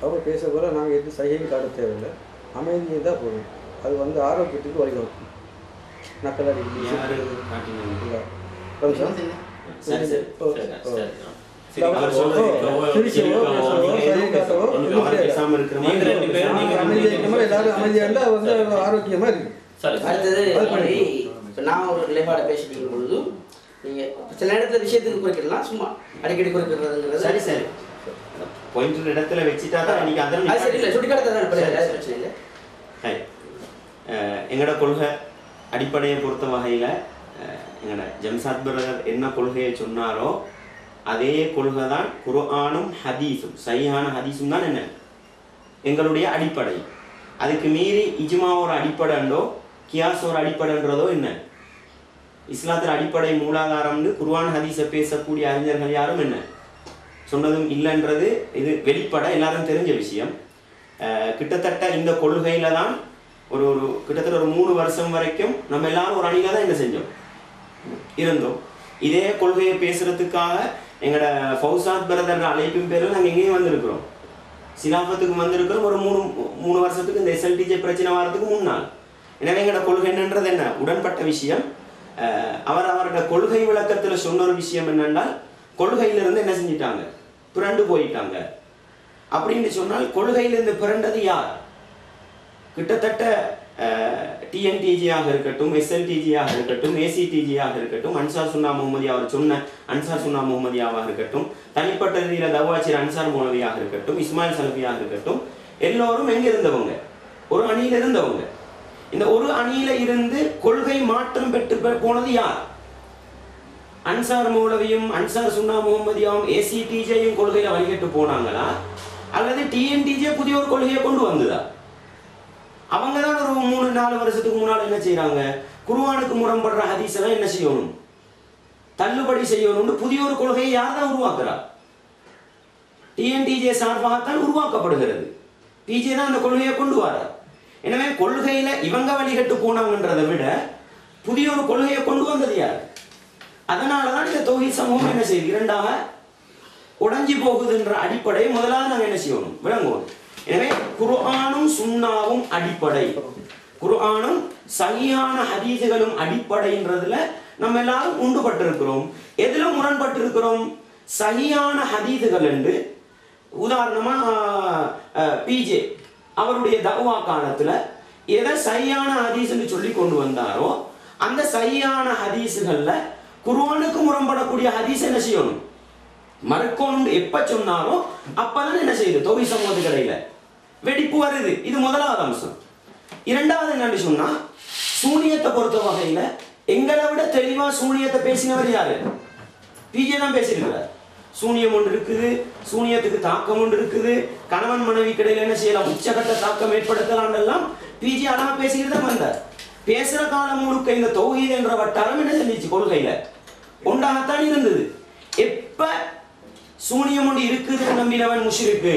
அவங்க பேச போல நாங்கள் எது சைகையும் காட்ட தேவையில்லை, அமைதியை தான் போதும். அது வந்து ஆரோக்கியத்துக்கு வழிவகுக்கும். நக்கல் எல்லாரும் அமைதியா இருந்தா வந்து ஆரோக்கியமா இருக்கு. அடுத்தது நான் ஒரு நிலைப்பாடை பேசிட்டு பொழுது நீங்க சில இடத்துல விஷயத்துக்கு குறிக்கலாம், சும்மா அடிக்கடி குறிக்கிறதுங்கிறது சரி சரி பாயிண்ட் இடத்துல வச்சிட்டா தான் நீங்க அதெல்லாம் அது சரி இல்ல சுட்டி காட்டதான் பிரச்சனை இல்லை. எங்கட கொள்கை அடிப்படையை பொறுத்த வகையில எங்கட ஜம்சாத் பிரதர் என்ன கொள்கையை சொன்னாரோ அதே கொள்கை தான் குர்ஆனும் ஹதீஸும், சஹீஹான ஹதீஸும் தான் என்ன எங்களுடைய அடிப்படை. அதுக்கு மீறி இஜ்மா ஒரு அடிப்படைண்டோ கியாஸ் ஒரு அடிப்படைன்றதோ என்ன இஸ்லாத்தில் அடிப்படை மூலாதாரம்னு குர்ஆன் ஹதீஸை பேசக்கூடிய அறிஞர்கள் யாரும் என்ன சொன்னதும் இல்லைன்றது இது வெளிப்பட எல்லாரும் தெரிஞ்ச விஷயம். கிட்டத்தட்ட இந்த கொள்கையில தான் ஒரு கிட்டத்தட்ட ஒரு 3 வருஷம் வரைக்கும் நம்ம எல்லாரும் ஒரு அணியில தான் என்ன செஞ்சோம் இருந்தோம். இதே கொள்கையை பேசுறதுக்காக எங்களோட ஃபௌசாத் பிரதர் அழைப்பின் பேரில் நாங்கள் எங்கேயும் வந்திருக்கிறோம், சிலாபத்துக்கு வந்திருக்கிறோம். ஒரு 3 வருஷத்துக்கு இந்த SLTJ பிரச்சனை வரதுக்கு முன்னால். எனவே எங்களோட கொள்கை என்னன்றது என்ன உடன்பட்ட விஷயம். அவரோட கொள்கை விளக்கத்தில் சொன்ன ஒரு விஷயம் என்னென்றால் கொள்கையிலிருந்து என்ன செஞ்சிட்டாங்க பிறண்டு போயிட்டாங்க அப்படின்னு சொன்னால் கொள்கையிலிருந்து பிறண்டது யார்? கிட்டத்தட்ட TNTG-யாக இருக்கட்டும், SLTG-யாக இருக்கட்டும், ACTG-யாக இருக்கட்டும், அன்சார் சுன்னா முகமதியா அவர் சொன்ன அன்சார் சுன்னா முகமதியாவாக இருக்கட்டும், தனிப்பட்ட ரீதியில் தவாச்சிர் அன்சார் மௌலவியாக இருக்கட்டும், இஸ்மாயில் சலபியாக இருக்கட்டும், எல்லோரும் எங்க இருந்தவங்க ஒரு அணியில இருந்தவங்க. இந்த ஒரு அணியில இருந்து கொள்கை மாற்றம் பெற்று போனது யார்? அன்சார் மௌலவியும் அன்சார் சுன்னா முகமதியாவும் ACTJ-யும் கொள்கையில வழிகட்டு போனாங்களா அல்லது TNTJ புதிய ஒரு கொள்கையை கொண்டு வந்ததா? அவங்க தான் ஒரு 3-4 வருஷத்துக்கு முன்னால் என்ன செய்யறாங்க, குர்ஆனுக்கு முரண்படுற ஹதீஸ் எல்லாம் என்ன செய்யணும் தள்ளுபடி செய்யணும்னு புதிய ஒரு கொள்கையை யார் தான் உருவாக்குறா? TNTJ சார்பாகத்தான் உருவாக்கப்படுகிறது. TJ தான் அந்த கொள்கையை கொண்டு வரார். எனவே கொள்கையில இவங்க வழிகட்டு போனாங்கன்றதை விட புதிய ஒரு கொள்கையை கொண்டு வந்தது யார்? அதனாலதான் இந்த தௌஹீத் சமூகம் என்ன செய்யுது இரண்டாக உடைஞ்சி போகுதுன்ற அடிப்படையை முதலாவது நாங்கள் என்ன செய்யணும் விளங்குவோம். எனவே குர்ஆனும் சுன்னாவும் அடிப்படை, குர்ஆனும் சஹீஹான ஹதீஸ்களும் அடிப்படைன்றதுல நம்ம எல்லாரும் உண்டுபட்டிருக்கிறோம். எதுல முரண்பட்டிருக்கிறோம்? சஹீஹான ஹதீஸ்கள் என்று உதாரணமா PJ அவருடைய தஅவா காலத்துல எதை சஹீஹான ஹதீஸ்னு சொல்லி கொண்டு வந்தாரோ அந்த சஹீஹான ஹதீஸ்கள்ல குர்ஆனுக்கு முரண்படக்கூடிய ஹதீஸ் என்ன செய்யணும் மறுக்கணும் எப்ப சொன்னாரோ அப்பதான் என்ன செய்யுது தௌஹீத் சமூகத்துக்கு இடையில வெடிப்பு வருது. இது முதலாவது அம்சம். இரண்டாவது என்னன்னு சொன்னா சூனியத்தை பொறுத்த வகையில எங்களை விட தெளிவா சூனியத்தை பேசினவர் யாரு? PJ தான் பேசியிருக்கிறார். சூனியம் ஒன்று இருக்குது, சூனியத்துக்கு தாக்கம் ஒன்று இருக்குது, கணவன் மனைவி கிடையில என்ன செய்யலாம் உச்சகட்ட தாக்கம் ஏற்படுத்தலாம் எல்லாம் PJ அழகா பேசிக்கிட்டு தான் வந்தார். பேசுற காலம் முழுக்க இந்த தௌஹீத் என்ற வட்டாரம் என்ன செஞ்சிச்சு கொள்கையில ஒன்றாகத்தான் இருந்தது. எப்ப சூனியம் ஒன்று இருக்குது நம்பினவன் முஷ்ரிக்கு,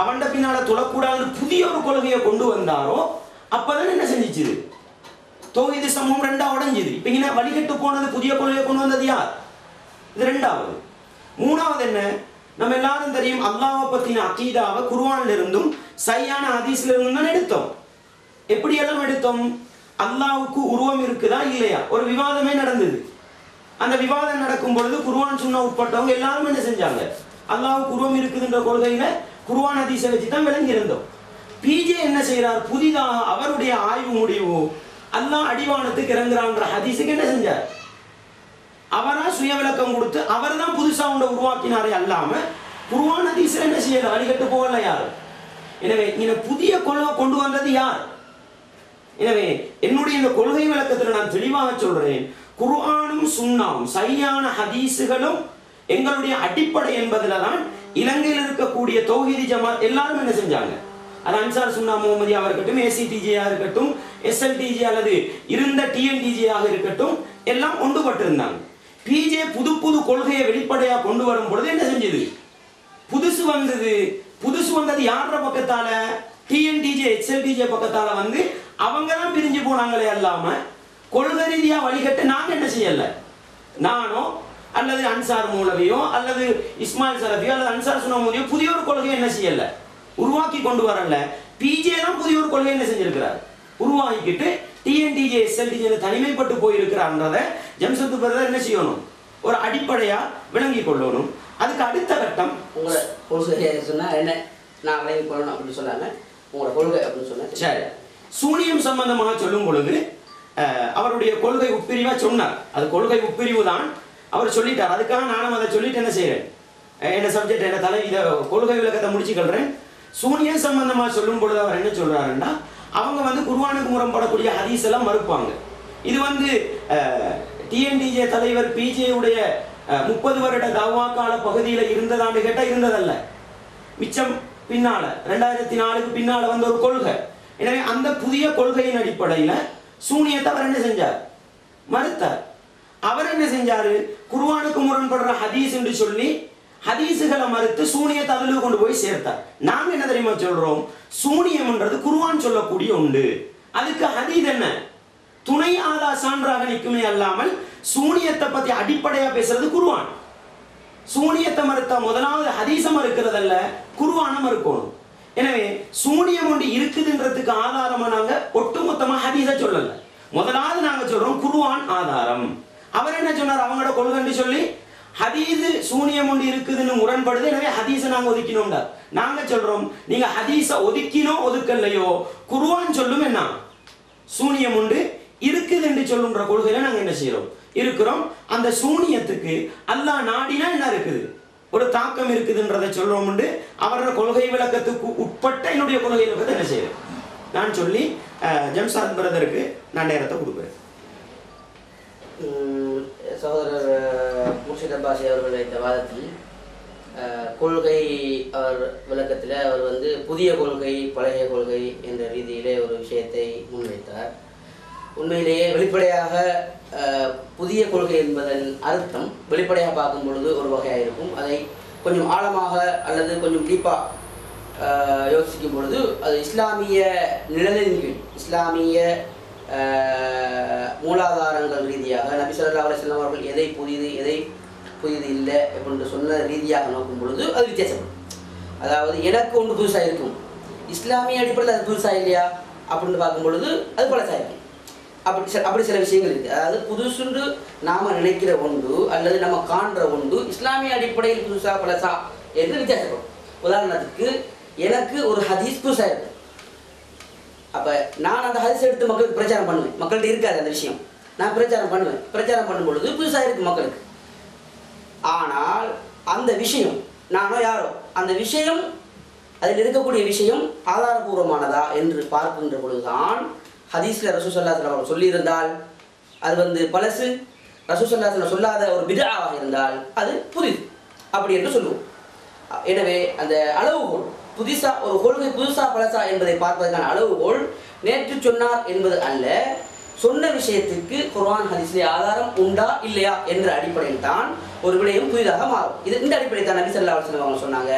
அவன் பின்னால தொழக்கூடாது புதிய ஒரு கொள்கையை கொண்டு வந்தாரோ அப்பதான் என்ன செஞ்சிச்சு, தௌஹீத் சமூகம் ரெண்டா உடைஞ்சுது. இப்ப இங்க வழிகட்டு போனது புதிய கொள்கையை கொண்டு வந்தது யார்? இது ரெண்டாவது. மூணாவது என்ன, நம்ம எல்லாரும் தெரியும் அல்லாஹ்வை பத்தின அகீதாவை குர்ஆன்ல இருந்தும் சஹீஹான ஹதீஸ்ல இருந்தும் தான் எடுத்தோம். எப்படி எல்லாம் எடுத்தோம்? அல்லாஹ்வுக்கு உருவம் இருக்குதா இல்லையா ஒரு விவாதமே நடந்தது. அந்த விவாதம் நடக்கும் பொழுது குர்ஆன் சுன்னா உட்பட்டவங்க எல்லாரும் என்ன செஞ்சாங்க, அல்லாஹ்வுக்கு உருவம் இருக்குதுன்ற கொள்கையில குர்ஆன் ஹதீஸை வச்சு தான் விளங்கி இருந்தோம். பிஜே என்ன செய்யறார், புதிதாக அவருடைய ஆய்வு முடிவு அல்லாஹ் அடிவானத்துக்கு இறங்குறான்ற ஹதீஸுக்கு என்ன செஞ்சார், அவரா சுய விளக்கம் கொடுத்து அவர் தான் புதுசா ஒன்றை உருவாக்கினாரே அல்லாம குர்ஆன் ஹதீஸ்ல என்ன செய்யல, வழிகட்டு போகல யாரு. எனவே இந்த புதிய கொள்கை கொண்டு வந்தது யார்? எனவே என்னுடைய இந்த கொள்கை விளக்கத்தில் நான் தெளிவாக சொல்றேன், குர்ஆனும் சுன்னாவும் சஹீஹான ஹதீஸுகளும் எங்களுடைய அடிப்படை என்பதில் தான் இலங்கையில் இருக்கக்கூடிய தௌஹீதி ஜமாத் எல்லாரும் என்ன செஞ்சாங்க, அது அன்சார் சுன்னா முகமதியாக இருக்கட்டும், ஏசிடிஜியாக இருக்கட்டும், எஸ்எல்டிஜி அல்லது இருந்த டிஎன்டிஜியாக இருக்கட்டும், எல்லாம் ஒன்றுபட்டிருந்தாங்க. பிஜே புது புது கொள்கையை வெளிப்படையாக கொண்டு வரும் பொழுது என்ன செஞ்சது, புதுசு வந்தது. புதுசு வந்தது யார பக்கத்தால, டிஎன்டிஜி எஸ்எல்டிஜி பக்கத்தால வந்து அவங்க தான் பிரிஞ்சு போனாங்களே அல்லாம கொள்கை ரீதியா வழிகட்ட நாங்க என்ன செய்யல, நானோ அல்லது அன்சார் மூலவியோ அல்லது இஸ்மாயில் சலபியோ அல்லது அன்சார் சுன்னா மூலவியோ புதிய ஒரு கொள்கையை என்ன செய்யல, உருவாக்கி கொண்டு வரல. பிஜே தான் புதிய ஒரு கொள்கை என்ன செஞ்சிருக்கிறார், உருவாக்கிட்டு டிஎன்டிஜே எஸ்எல்டிஜே தனிமைப்பட்டு போயிருக்கிறான்றதை ஜம்சத்து பிரதர் என்ன செய்யணும், ஒரு அடிப்படையா விளங்கி கொள்ளணும். அதுக்கு அடுத்த கட்டம் உங்களை கொள்கை சொன்னா என்ன, நான் விளங்கி கொள்ளணும் அப்படின்னு சொன்னாங்க. உங்களோட கொள்கை அப்படின்னு சொன்னேன். சரி, சூனியம் சம்பந்தமாக சொல்லும் பொழுது அவருடைய கொள்கை உட்பிரிவா சொன்னார். அது கொள்கை உட்பிரிவு தான் அவர் சொல்லிட்டார். அதுக்காக நானும் அதை சொல்லிட்டு என்ன செய்யறேன், என்ன சப்ஜெக்ட் என்ன தலை இதை கொள்கை விளக்கத்தை முடிச்சுக்கொள்றேன். சூனியம் சம்பந்தமாக சொல்லும் பொழுது அவர் என்ன சொல்றாருன்னா, அவங்க வந்து குர்ஆனுக்கு முரண்படக்கூடிய ஹதீஸ் எல்லாம் மறுப்பாங்க. இது வந்து டிஎன்டிஜே தலைவர் பிஜே உடைய 30 வருட தவா கால பகுதியில் இருந்ததான்னு கேட்டால் இருந்ததல்ல, மிச்சம் பின்னால 2004க்கு பின்னால வந்த ஒரு கொள்கை. எனவே அந்த புதிய கொள்கையின் அடிப்படையில் சூனியத்தை அவர் என்ன செஞ்சார், மறுத்தார். அவர் என்ன செஞ்சாரு, குர்ஆனுக்கு முரண்படுற ஹதீஸ் என்று சொல்லி ஹதீஸுகளை மறுத்து சூனியத்தை அதில் கொண்டு போய் சேர்த்தார். நாங்க என்ன தெரியுமா சொல்றோம், சூனியம்ன்றது குர்ஆன் சொல்லக்கூடிய உண்டு, அதுக்கு ஹதீஸ் என்ன துணை ஆதா சான்றாக நிற்குமே அல்லாமல் சூனியத்தை பத்தி அடிப்படையா பேசுறது குர்ஆன். சூனியத்தை மறுத்தா முதலாவது ஹதீஸை மறுக்கிறதல்ல, குர்ஆனை மறுக்கணும். எனவே சூனியம் ஒன்று இருக்குதுன்றதுக்கு ஆதாரமா நாங்க ஒட்டுமொத்தமா ஹதீஸை சொல்லல, முதலாவது நாங்க சொல்றோம் குர்ஆன் ஆதாரம். அவர் என்ன சொன்னார், அவங்களோட கொள்கை சொல்லி ஹதீஸ் சூனியம் ஒன்று இருக்குதுன்னு முரண்படுது, எனவே ஹதீஸை நாங்க ஒதுக்கினோம்டா. நாங்க சொல்றோம், நீங்க ஹதீஸை ஒதுக்கினோ ஒதுக்கலையோ குர்ஆன் சொல்லும் என்ன சூனியம் உண்டு இருக்குது என்று சொல்லுன்ற கொள்கையில நாங்க என்ன செய்யறோம் இருக்கிறோம். அந்த சூனியத்துக்கு அல்லாஹ் நாடினா என்ன இருக்குது, ஒரு தாக்கம் இருக்குதுன்றதை சொல்றோம் உண்டு. அவரோட கொள்கை விளக்கத்துக்கு உட்பட்ட என்னுடைய கொள்கை விளக்கத்தை என்ன செய்யறேன் நான் சொல்லி ஜம்சாத் பிரதருக்கு நான் நேரத்தை கொடுக்குறேன். சகோதரர் முர்ஷித் அப்பாசி அவர்கள் இந்த வாதத்தில் கொள்கை அவர் விளக்கத்தில் அவர் வந்து புதிய கொள்கை பழைய கொள்கை என்ற ரீதியிலே ஒரு விஷயத்தை முன்வைத்தார். உண்மையிலேயே வெளிப்படையாக புதிய கொள்கை என்பதன் அர்த்தம் வெளிப்படையாக பார்க்கும் பொழுது ஒரு வகையாக இருக்கும். அதை கொஞ்சம் ஆழமாக அல்லது கொஞ்சம் டீப்பாக யோசிக்கும் பொழுது அது இஸ்லாமிய நிழலின் கீழ் இஸ்லாமிய மூலாதாரங்கள் ரீதியாக நபி ஸல்லல்லாஹு அலைஹி வஸல்லம் அவர்கள் எதை புதியது இல்லை என்று சொன்ன ரீதியாக நோக்கும் பொழுது அது வித்தியாசப்படும். அதாவது எனக்கு ஒன்று புதுசாக இருக்கும், இஸ்லாமிய அடிப்படையில் அது புதுசாக இல்லையா அப்படின்னு பார்க்கும் பொழுது அது பழசாக இருக்கும். அப்படி சில விஷயங்கள் இருக்குது. அதாவது புதுசுன்று நாம் நினைக்கிற ஒன்று அல்லது நம்ம காண்ற ஒன்று இஸ்லாமிய அடிப்படையில் புதுசா பழசா என்று வித்தியாசப்படும். உதாரணத்துக்கு எனக்கு ஒரு ஹதீஸ் புதுசாக இருக்கு, அப்போ நான் அந்த ஹதீஸ் எடுத்து மக்களுக்கு பிரச்சாரம் பண்ணுவேன். மக்கள்கிட்ட இருக்காது அந்த விஷயம், நான் பிரச்சாரம் பண்ணுவேன். பிரச்சாரம் பண்ணும் பொழுது புதுசாக இருக்குது மக்களுக்கு. ஆனால் அந்த விஷயம் நானோ யாரோ அந்த விஷயம் அதில் இருக்கக்கூடிய விஷயம் ஆதாரபூர்வமானதா என்று பார்க்கின்ற பொழுதுதான் ஹதீஸில் ரசூல் ஸல்லல்லாஹு அலைஹி வஸல்லம் சொல்லியிருந்தால் அது வந்து பழசு, ரசூல் ஸல்லல்லாஹு அலைஹி வஸல்லம் சொல்லாத ஒரு பித்ஆவாக இருந்தால் அது புதிது அப்படி என்று சொல்லுவோம். எனவே அந்த அளவுகோல் புதுசாக ஒரு கொள்கை புதுசா பழசா என்பதை பார்ப்பதற்கான அளவுகோல் நேற்று சொன்னார் என்பது அல்ல, சொன்ன விஷயத்துக்கு குர்ஆன் ஹதீஸ்ல ஆதாரம் உண்டா இல்லையா என்ற அடிப்படையில் தான் ஒரு விடயம் புதிதாக மாறும். இது இந்த அடிப்படையில் தான் நபி ஸல்லல்லாஹு அலைஹி வஸல்லம் அவங்க சொன்னாங்க,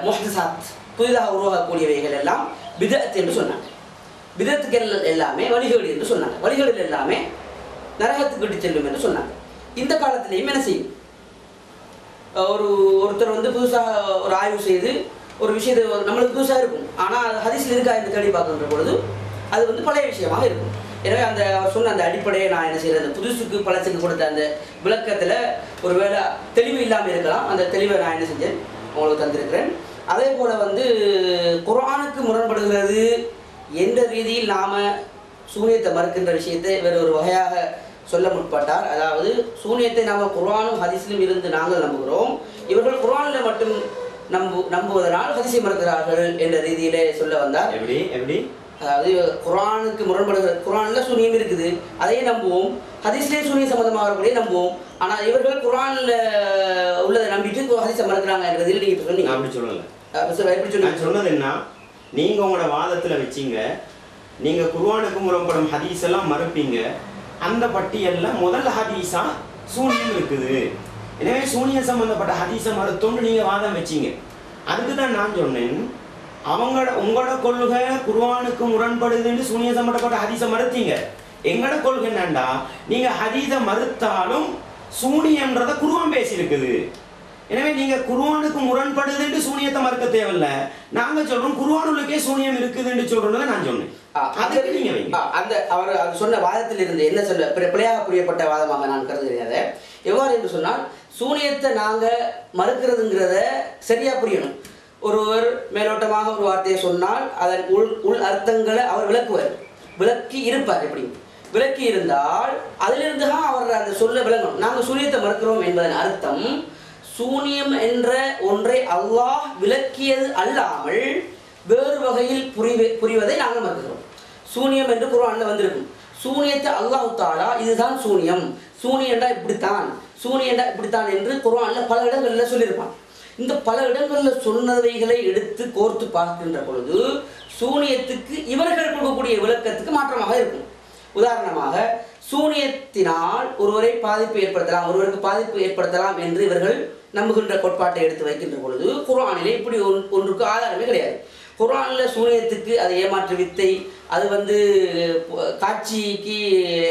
முஹ்தஸாத் புதிதாக உருவாகக்கூடியவைகள் எல்லாம் பிதஅத் என்று சொன்னாங்க. பிதஅத்துகள் எல்லாமே வழிகேடு என்று சொன்னாங்க. வழிகேடு எல்லாமே நரகத்துக்கு விட்டு செல்லும் என்று சொன்னாங்க. இந்த காலத்திலையும் என்ன செய்யும், ஒருத்தர் வந்து புதுசாக ஒரு ஆய்வு செய்து ஒரு விஷயத்தை நம்மளுக்கு புதுசாக இருக்கும், ஆனால் அது ஹதீஸில் இருக்கா என்று தேடி பார்க்கின்ற பொழுது அது வந்து பழைய விஷயமாக இருக்கும். எனவே அந்த அவர் சொன்ன அந்த அடிப்படையை நான் என்ன செய்யறது, அந்த புதுசுக்கு பழசுக்கு கொடுத்த அந்த விளக்கத்தில் ஒரு வேளை தெளிவு இல்லாமல் இருக்கலாம். அந்த தெளிவை நான் என்ன செஞ்சேன் உங்களுக்கு தந்திருக்கிறேன். அதே போல் வந்து குர்ஆனுக்கு முரண்படுகிறது என்ற ரீதியில் நாம் சூனியத்தை மறுக்கின்ற விஷயத்தை வேறு ஒரு வகையாக சொல்ல முற்பட்டார். அதாவது சூனியத்தை நாம் குர்ஆனும் ஹதீஸிலும் இருந்து நாங்கள் நம்புகிறோம், இவர்கள் குர்ஆனில் மட்டும் நம்புவதனால் ஹதீஸை மறுக்கிறார்கள் என்ற ரீதியிலே சொல்ல வந்தார். எப்படி அதாவது குர்ஆனுக்கு முரண்படுகிற, குர்ஆனில் சூனியம் இருக்குது அதையே நம்புவோம், ஹதீஸ்லேயே சூனியம் சம்பந்தமாகக்கூடிய நம்புவோம், ஆனால் இவர்கள் குர்ஆனில் உள்ளதை நம்பிட்டு ஹதீஸை மறுக்கிறாங்க என்றதில் நீங்கள் சொன்னீங்க. அப்படி சொல்லலை. எப்படி சொல்லி சொன்னது என்ன, நீங்கள் உங்களோட வாதத்தில் வச்சிங்க, நீங்கள் குர்ஆனுக்கு முரண்படும் ஹதீஸ் எல்லாம் மறுப்பீங்க, அந்த பட்டியலில் முதல் ஹதீஸா சூனியம் இருக்குது, எனவே சூனியம் சம்பந்தப்பட்ட ஹதீஸை மறுத்தோன்னு நீங்கள் வாதம் வச்சிங்க. அதுக்கு தான் நான் சொன்னேன், உங்களோட கொள்கை குர்ஆனுக்கு முரண்படுதுன்னு சூனியம் சம்பந்தப்பட்ட ஹதீஸை மறுத்தீங்க. எங்களோட கொள்கை என்னண்டா, நீங்கள் ஹதீஸை மறுத்தாலும் சூனியம்ன்றத குர்ஆன் பேசியிருக்குது, எனவே நீங்க குர்ஆனுக்கு முரண்படுதுன்னு சூனியத்தை மறுக்க தேவையில்லை, நாங்க சொல்றோம் குர்ஆனுக்கே சூனியம் இருக்குதுன்னு சொல்றோம்னு நான் சொன்னேன். அதுக்கு நீங்க அந்த அவர் சொன்ன வாதத்தில் இருந்து என்ன சொல்ல பிழையாக புரியப்பட்ட வாதமாக நான் கருதுகிறேன். எவ்வாறு என்று சொன்னால், சூனியத்தை நாங்க மறுக்கிறதுங்கிறத சரியா புரியணும். ஒருவர் மேலோட்டமாக ஒரு வார்த்தையை சொன்னால் அதன் உள் அர்த்தங்களை அவர் விளக்குவார், விளக்கி இருப்பார். எப்படி விளக்கி இருந்தால் அதிலிருந்து தான் அவர் அந்த சொல்ல விளங்கணும். நாங்கள் சூனியத்தை மறுக்கிறோம் என்பதன் அர்த்தம், சூனியம் என்ற ஒன்றை அல்லாஹ் விளக்கியது அல்லாமல் வேறு வகையில் புரிவதை நாங்கள் மறுக்கிறோம். சூனியம் என்று குர்ஆன்ல வந்திருக்கும், சூனியத்தை அல்லாஹ் தஆலா இதுதான் சூனியம், சூனியண்டா இப்படித்தான், சூனியண்டா இப்படித்தான் என்று குர்ஆன்ல பல இடங்களில் சொல்லியிருப்பான். இந்த பல இடங்களில் சொன்னவைகளை எடுத்து கோர்த்து பார்க்கின்ற பொழுது சூனியத்துக்கு இவர்கள் கொடுக்கக்கூடிய விளக்கத்துக்கு மாற்றமாக இருக்கும். உதாரணமாக, சூனியத்தினால் ஒருவரை பாதிப்பு ஏற்படுத்தலாம், ஒருவருக்கு பாதிப்பு ஏற்படுத்தலாம் என்று இவர்கள் நம்புகின்ற கோட்பாட்டை எடுத்து வைக்கின்ற பொழுது குர்ஆனிலே இப்படி ஒன்றுக்கு ஆதாரமே கிடையாது. குர்ஆனில் சூனியத்துக்கு அது ஏமாற்று வித்தை, அது வந்து காட்சிக்கு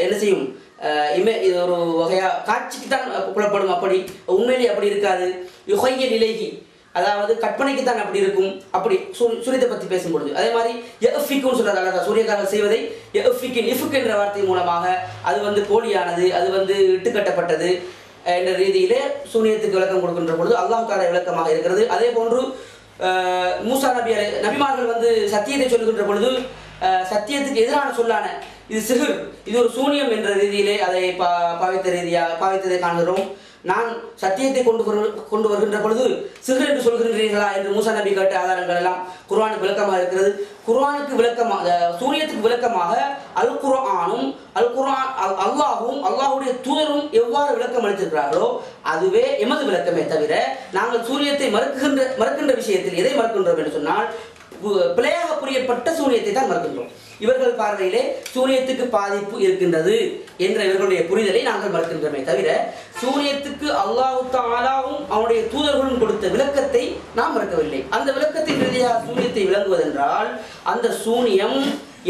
என்ன செய்யும், இது ஒரு வகையாக காட்சிக்கு தான் புலப்படும், அப்படி உண்மையிலேயே அப்படி இருக்காது. யுகைய நிலைகி, அதாவது கற்பனைக்கு தான் அப்படி இருக்கும். அப்படி சூரியத்தை பற்றி பேசும்பொழுது அதே மாதிரி எஃபிக்குன்னு சொல்கிறாங்க, அதாவது சூரியக்காரர்கள் செய்வதை எஃபிக்கின் இஃபுக் என்ற வார்த்தை மூலமாக அது வந்து போலியானது, அது வந்து இட்டுக்கட்டப்பட்டது என்ற ரீதியிலே சூனியத்துக்கு விளக்கம் கொடுக்கின்ற பொழுது அல்லாஹ் தஆலா விளக்கமாக இருக்கிறது. அதே போன்று மூசா நபிமார்கள் வந்து சத்தியத்தை சொல்லுகின்ற பொழுது சத்தியத்துக்கு எதிரான சொல்லான இது சிஹர், இது ஒரு சூனியம் என்ற ரீதியிலே அதை பாவித்ததை காண்கிறோம். நான் சத்தியத்தை கொண்டு வருகின்ற பொழுது சிஹர் என்று சொல்கின்றீர்களா என்று மூசா நபி கேட்ட ஆதாரங்கள் எல்லாம் குர்ஆனுக்கு விளக்கமாக இருக்கிறது. குர்ஆனுக்கு விளக்கமாக, சூனியத்துக்கு விளக்கமாக அல் குர்ஆனும் அல்லாஹும் அல்லாஹுடைய தூதரும் எவ்வாறு விளக்கம் அளித்திருக்கிறார்களோ அதுவே எமது விளக்கமே தவிர, நாங்கள் சூனியத்தை மறுக்கின்ற விஷயத்தில் எதை மறுக்கின்றோம் என்று சொன்னால் பிழையாக புரியப்பட்ட சூனியத்தை தான் மறுக்கின்றோம். இவர்கள் பார்வையிலே சூனியத்துக்கு பாதிப்பு இருக்கின்றது என்ற இவர்களுடைய புரிதலை நாங்கள் மறுக்கின்றோமே தவிர, சூனியத்துக்கு அல்லாஹ் தஆலாவும் அவனுடைய தூதர்களும் கொடுத்த விளக்கத்தை நாம் மறுக்கவில்லை. அந்த விளக்கத்தின் ரீதியாக சூனியத்தை விளங்குவதென்றால் அந்த சூனியம்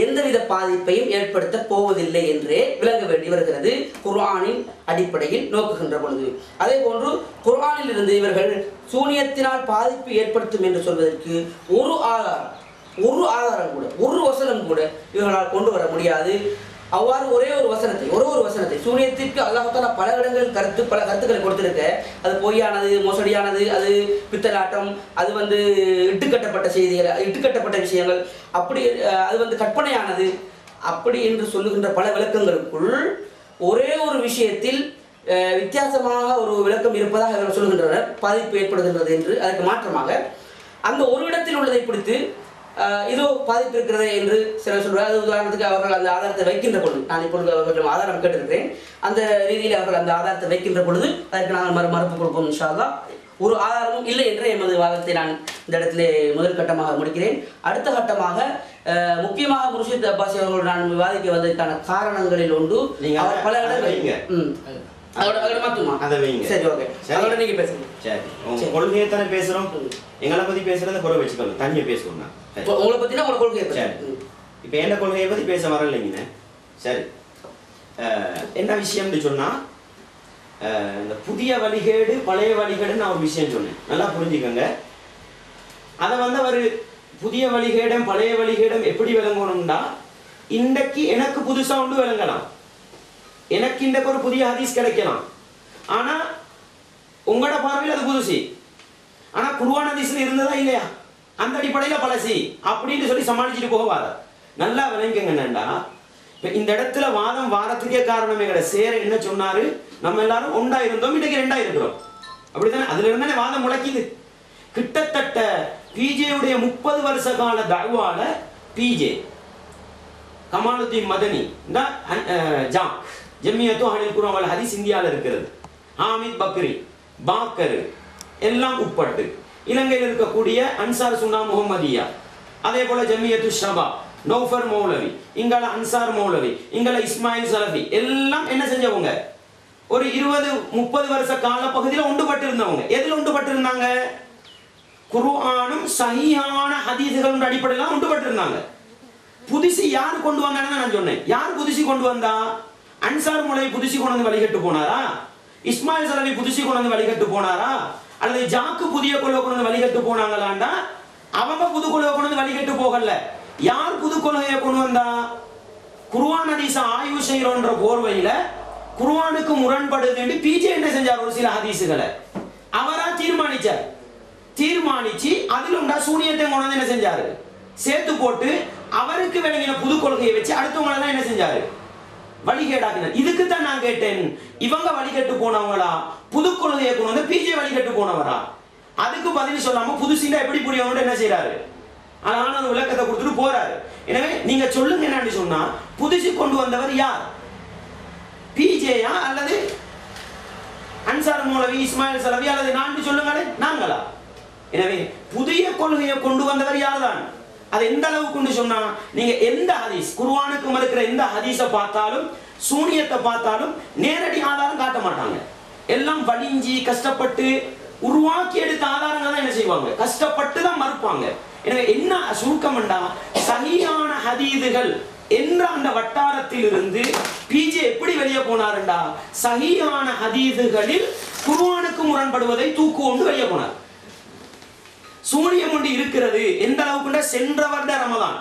எந்தவித பாதிப்பையும் ஏற்படுத்த போவதில்லை என்றே விளங்க வேண்டி வருகிறது குர்ஆனின் அடிப்படையில் நோக்குகின்ற பொழுது. அதே போன்று குர்ஆனில் இருந்து இவர்கள் சூனியத்தினால் பாதிப்பு ஏற்படுத்தும் என்று சொல்வதற்கு ஒரு ஆதாரம் கூட, ஒரு வசனம் கூட இவர்களால் கொண்டு வர முடியாது. அவ்வாறு ஒரே ஒரு வசனத்தை சூனியத்திற்கு அல்லாஹ் தஆலா பல இடங்களில் பல கருத்துக்களை கொடுத்திருக்க, அது பொய்யானது, மோசடியானது, அது பித்தலாட்டம், அது வந்து இட்டுக்கட்டப்பட்ட செய்திகள், இட்டுக்கட்டப்பட்ட விஷயங்கள், அப்படி அது வந்து கற்பனையானது, அப்படி என்று சொல்லுகின்ற பல விளக்கங்களுக்குள் ஒரே ஒரு விஷயத்தில் வித்தியாசமாக ஒரு விளக்கம் இருப்பதாக இவர்கள் சொல்லுகின்றனர், பாதிப்பு ஏற்படுகின்றது என்று. அதற்கு மாற்றமாக அந்த ஒரு இடத்தில் உள்ளதை பிடித்து இதோ பாதிப்பு இருக்கிறது என்று சிலர் சொல்வார். அது உதாரணத்துக்கு அவர்கள் அந்த ஆதாரத்தை வைக்கின்ற பொழுது, நான் இப்பொழுது அவர்கள் ஆதாரம் கேட்டிருக்கிறேன், அந்த ரீதியில் அவர்கள் அந்த ஆதாரத்தை வைக்கின்ற பொழுது அதற்கு நாங்கள் மறுப்பு கொடுப்போம் இன்ஷா அல்லாஹ். ஒரு ஆதாரமும் இல்லை என்ற எமது வாதத்தை நான் இந்த இடத்திலே முதல் கட்டமாக முடிக்கிறேன். அடுத்த கட்டமாக முக்கியமாக முர்ஷித் அப்பாசி அவர்கள் நான் விவாதிக்க வந்ததற்கான காரணங்களில் ஒன்று அவர் பல சரி ஓகே அதோட நீங்க பேசுங்க. சரி உங்க கொள்கையை தானே பேசுறோம், எங்களை பத்தி பேசுறத குறை வச்சுக்கணும், தனியா பேசுவோம். உங்களை பத்தினா உங்களோட கொள்கையை சரி. இப்ப என்ன கொள்கையை பத்தி பேச வரலைங்க. சரி என்ன விஷயம்னு சொன்னா இந்த புதிய வழிகேடு பழைய வழிகேடுன்னு நான் ஒரு விஷயம் சொன்னேன், நல்லா புரிஞ்சுக்கோங்க. அதை அவர் புதிய வழிகேடம் பழைய வழிகேடம் எப்படி விளங்கணும்னா, இன்றைக்கு எனக்கு புதுசா ஒன்று விளங்கலாம், எனக்கு இன்றைக்கு ஒரு புதிய ஹதீஸ் கிடைக்கலாம், ஆனா உங்களோட பார்வையில் அது புதுசு, ஆனா குர்ஆன் ஹதீஸ்ல இருந்ததா இல்லையா, அந்த அடிப்படையில பழசி அப்படின்னு சொல்லி சமாளிச்சுட்டு போவாத. நல்லா விளங்குங்க என்னண்டா, இந்த இடத்துல வாதம் வாரத்துக்கே காரணமே கிடையாது. சேர என்ன சொன்னாரு, நம்ம எல்லாரும் ஒன்றா இருந்தோம், இன்னைக்கு ரெண்டா இருக்கிறோம், அப்படித்தானே? அதுல இருந்தானே வாதம் முளைக்குது. கிட்டத்தட்ட பிஜேயுடைய 30 வருஷ கால தஅவால பிஜே கமாலுத்தீன் மதனி ஜமியத்து அஹ்லுல் குர்ஆன் வல் ஹதீஸ் இந்தியாவில் இருக்கிறது, ஹாமித் பக்ரி பாக்கர் எல்லாம் உட்பட்டு இலங்கையில் இருக்கக்கூடிய அன்சார் சுன்னா முஹம்மதியா, அதே போல ஜமியத்து ஷபா நௌஃபர் மௌலவி, இங்கால அன்சார் மௌலவி, இங்கால இஸ்மாயில் சலஃபி எல்லாம் என்ன செஞ்சவங்க, ஒரு 20-30 வருஷ கால பகுதியில் ஒன்றுபட்டு இருந்தவங்க. எதில் ஒன்றுபட்டு இருந்தாங்க? குர்ஆனும் சஹீஹான ஹதீஸ்களின் அடிப்படையில் ஒன்றுபட்டு இருந்தாங்க. புதுசு யாரு கொண்டு வந்தாங்கன்னு நான் சொன்னேன். யார் புதுசு கொண்டு வந்தா? அன்சார் மௌலவி புதுசு கொண்டு வந்து வழிகட்டு போனாரா? இஸ்மாயில் சலஃபி புதுசு கொண்டு வந்து வழிகட்டு போனாரா? அல்லது ஜாக்கு புதிய கொள்கை கொண்டு வந்து வழிகட்டு போனாங்களாண்டா? அவங்க புது கொள்கை கொண்டு வந்து வழிகட்டு போகல. யார் புது கொள்கையை கொண்டு வந்தா? குர்ஆன் ஹதீஸ ஆய்வு செய்யறோன்ற போர்வையில குர்ஆனுக்கு முரண்படுது பிஜே என்ன செஞ்சார், ஒரு சில ஹதீஸுகளை அவரா தீர்மானிச்சு அதுல உண்டா சூனியத்தை கொண்டு வந்து என்ன செஞ்சாரு, சேர்த்து போட்டு அவருக்கு விளங்கின புது கொள்கையை வச்சு அடுத்தவங்களை தான் என்ன செஞ்சாரு, வழிகேடாக்கினார். இதுக்கு தான் நான் கேட்டேன், இவங்க வழிகட்டு போனவங்களா, புது கொள்கையை கொண்டு வந்து பிஜே வழிகட்டு போனவரா? அதுக்கு பதில் சொல்லாம புதுசீண்டா எப்படி புரியவங்க என்ன செய்யறாரு, அழகான ஒரு விளக்கத்தை கொடுத்துட்டு போறாரு. எனவே நீங்க சொல்லுங்க என்னன்னு சொன்னா, புதுசு கொண்டு வந்தவர் யார், பிஜேயா அல்லது அன்சார் மௌலவி இஸ்மாயில் சலஃபி அல்லது நான் சொல்லுங்களே நாங்களா? எனவே புதிய கொள்கையை கொண்டு வந்தவர் யார்தான்? அது எந்த அளவுக்கு கொண்டு சொன்னா, நீங்க எந்த ஹதீஸ் குர்ஆனுக்கு மறுக்கிற எந்த ஹதீஸை பார்த்தாலும் சூனியத்தை பார்த்தாலும் நேரடி ஆதாரம் காட்ட மாட்டாங்க. எல்லாம் வலிஞ்சி கஷ்டப்பட்டு உருவாக்கி எடுத்த ஆதாரங்கள் தான் என்ன செய்வாங்க, கஷ்டப்பட்டு தான் மறுப்பாங்க. எனவே என்ன சுருக்கம்டா, சஹீஹான ஹதீதுகள் என்ற அந்த வட்டாரத்தில் இருந்து பிஜே எப்படி வெளியே போனாருண்டா, சஹீஹான ஹதீதுகளில் குர்ஆனுக்கு முரண்படுவதை தூக்குவோண்டு வெளியே போனார். சூனியம் ஒன்று இருக்கிறது எந்த அளவுக்கு, சென்ற வருட ரமதான்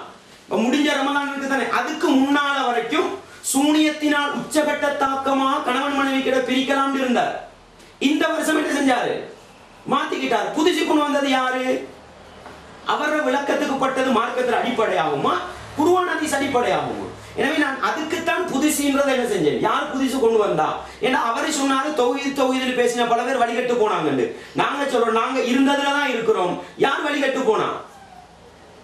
முடிஞ்ச ரமதான் இருக்கு தானே, அதுக்கு முன்னால வரைக்கும் சூனியத்தினால் உச்சகட்ட தாக்கமா கணவன் மனைவி கிட்ட பிரிக்கலாம் இருந்தார். இந்த வருஷம் என்ன செஞ்சாரு, மாத்திக்கிட்டார். புதுசு கொண்டு வந்தது யாரு, அவர விளக்கத்துக்கு பட்டது மார்க்கத்தில் அடிப்படையாகுமா குர்ஆன் ஹதீஸ் அடிப்படையாகுமா? எனவே நான் அதுக்குத்தான் புதுசுன்றதை என்ன செஞ்சேன், யார் புதுசு கொண்டு வந்தா, ஏன்னா அவரை சொன்னாரு தௌஹீத் பேசின பல பேர் வழிகட்டு போனாங்க. நாங்க சொல்றோம், நாங்க இருந்ததுல தான் இருக்கிறோம். யார் வழிகட்டு போனா?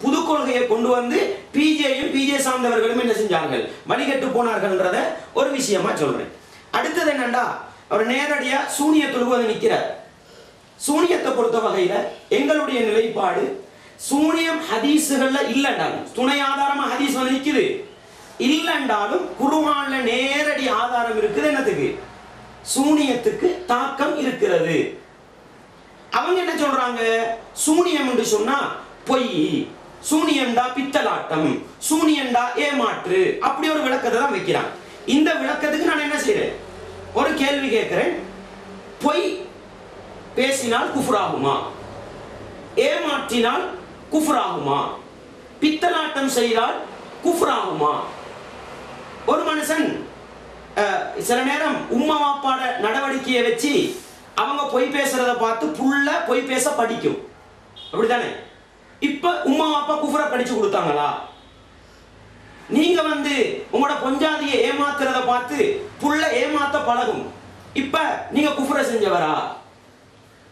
புது கொள்கையை கொண்டு வந்து பிஜேயும் பிஜே சார்ந்தவர்களும் என்ன செஞ்சார்கள், வழிகட்டு போனார்கள்ன்றத ஒரு விஷயமா சொல்றேன். அடுத்தது என்னண்டா, அவர் நேரடியா சூனியத்துக்கு வந்து நிற்கிறார். சூனியத்தை பொறுத்த வகையில எங்களுடைய நிலைப்பாடு, சூனியம் ஹதீஸுகள்ல இல்லைண்டாலும் துணை ஆதாரமா ஹதீஸ் வந்து நிக்குது, இல்லைண்டாலும் குர்ஆன்ல நேரடி ஆதாரம் இருக்குது. என்னத்துக்கு? சூனியத்துக்கு தாக்கம் இருக்கிறது. அவங்க என்ன சொல்றாங்க, சூனியம் என்று சொன்னா பொய், சூனியம்டா பித்தலாட்டம், சூனியம்டா ஏமாற்று, அப்படி ஒரு விளக்கத்தை தான் வைக்கிறாங்க. இந்த விளக்கத்துக்கு நான் என்ன செய்யறேன், ஒரு கேள்வி கேட்கிறேன். பொய் பேசினால் குஃப்ராகுமா, ஏமாற்றினால் குஃப்ராகுமா, பித்தலாட்டம் செய்தால் குஃப்ராகுமா? ஒரு மனுஷன் சில நேரம் உம்மா வாப்பாட நடவடிக்கையை வச்சு அவங்க பொய் பேசுறத பார்த்து புள்ள பொய் பேச படிக்கும், அப்படித்தானே? இப்ப உம்மா வாப்பா குஃப்ர படிச்சு கொடுத்தாங்களா? நீங்க உங்களோட பொஞ்சாதியை ஏமாத்துறத பார்த்து புள்ள ஏமாத்த பழகும், இப்ப நீங்க குஃப்ர செஞ்சவரா?